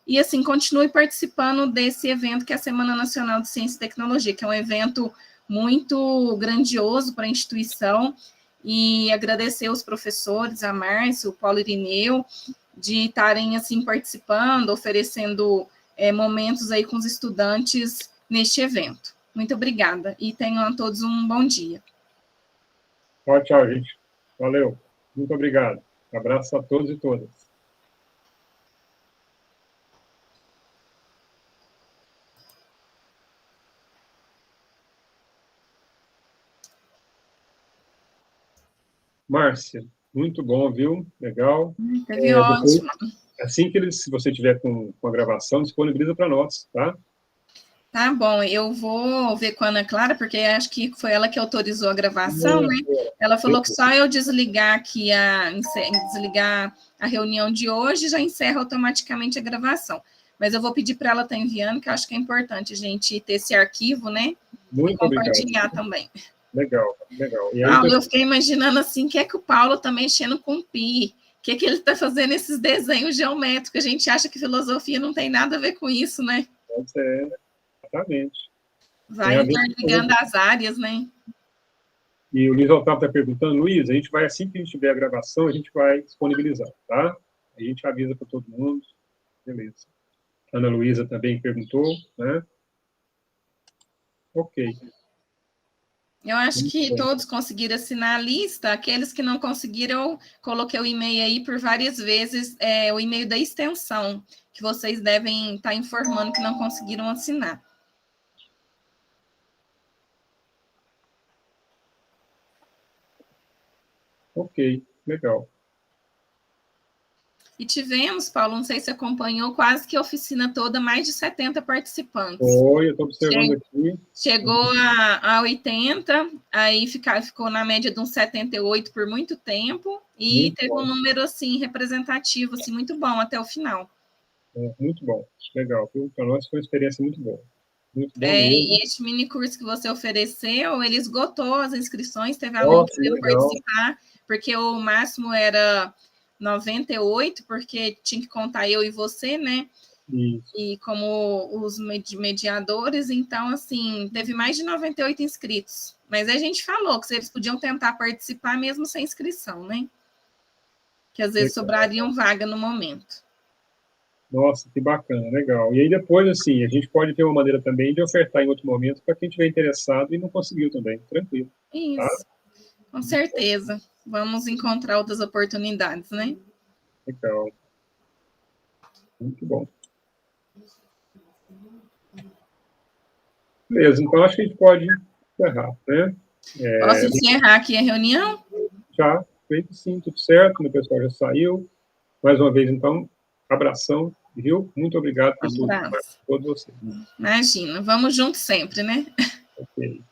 e, assim, continue participando desse evento que é a Semana Nacional de Ciência e Tecnologia, que é um evento muito grandioso para a instituição, e agradecer os professores, a Márcia, o Paulo Irineu, de estarem, assim, participando, oferecendo momentos aí com os estudantes neste evento. Muito obrigada, e tenham a todos um bom dia. Tchau, gente. Valeu. Muito obrigado. Abraço a todos e todas. Márcia, muito bom, viu? Legal. Teve ótimo. Assim que se você tiver com a gravação, disponibiliza para nós, tá? Tá bom, eu vou ver com a Ana Clara, porque acho que foi ela que autorizou a gravação, né? Ela falou que só eu desligar aqui, desligar a reunião de hoje, já encerra automaticamente a gravação. Mas eu vou pedir para ela estar enviando, que eu acho que é importante a gente ter esse arquivo, né? Muito e compartilhar também. Legal, legal. E aí, Paulo, eu fiquei imaginando assim, o que é que o Paulo está mexendo com pi? O que é que ele está fazendo esses desenhos geométricos? A gente acha que filosofia não tem nada a ver com isso, né? Exatamente. Vai interligando as áreas, né? E o Luiz Otávio está perguntando, Luiz, a gente vai, assim que a gente tiver a gravação, a gente vai disponibilizar, tá? A gente avisa para todo mundo. Beleza. Ana Luísa também perguntou, né? Ok. Eu acho que todos conseguiram assinar a lista. Aqueles que não conseguiram, eu coloquei o e-mail aí por várias vezes, o e-mail da extensão, que vocês devem estar informando que não conseguiram assinar. Ok, legal. E tivemos, Paulo, não sei se acompanhou, quase que a oficina toda, mais de 70 participantes. Foi, eu estou observando aqui. Chegou a 80, aí ficou na média de uns 78 por muito tempo, e muito teve bom. Um número, assim, representativo, assim, muito bom até o final. Muito bom, legal. Para nós foi uma experiência muito boa. Muito bom mesmo. E este mini curso que você ofereceu, ele esgotou as inscrições, teve aluno que veio participar, porque o máximo era 98, porque tinha que contar eu e você, né? Isso. E como os mediadores, então, assim, teve mais de 98 inscritos. Mas a gente falou que eles podiam tentar participar mesmo sem inscrição, né? Que às vezes sobrariam vaga no momento. Nossa, que bacana, legal. E aí depois, assim, a gente pode ter uma maneira também de ofertar em outro momento para quem estiver interessado e não conseguiu também, tranquilo. Isso, tá? Com certeza. Vamos encontrar outras oportunidades, né? Legal. Muito bom. Beleza, então acho que a gente pode encerrar, né? Posso encerrar aqui a reunião? Já, feito sim, tudo certo, o pessoal já saiu. Mais uma vez, então, abração, viu? Muito obrigado por tudo, para todos vocês. Imagina, vamos juntos sempre, né? Ok.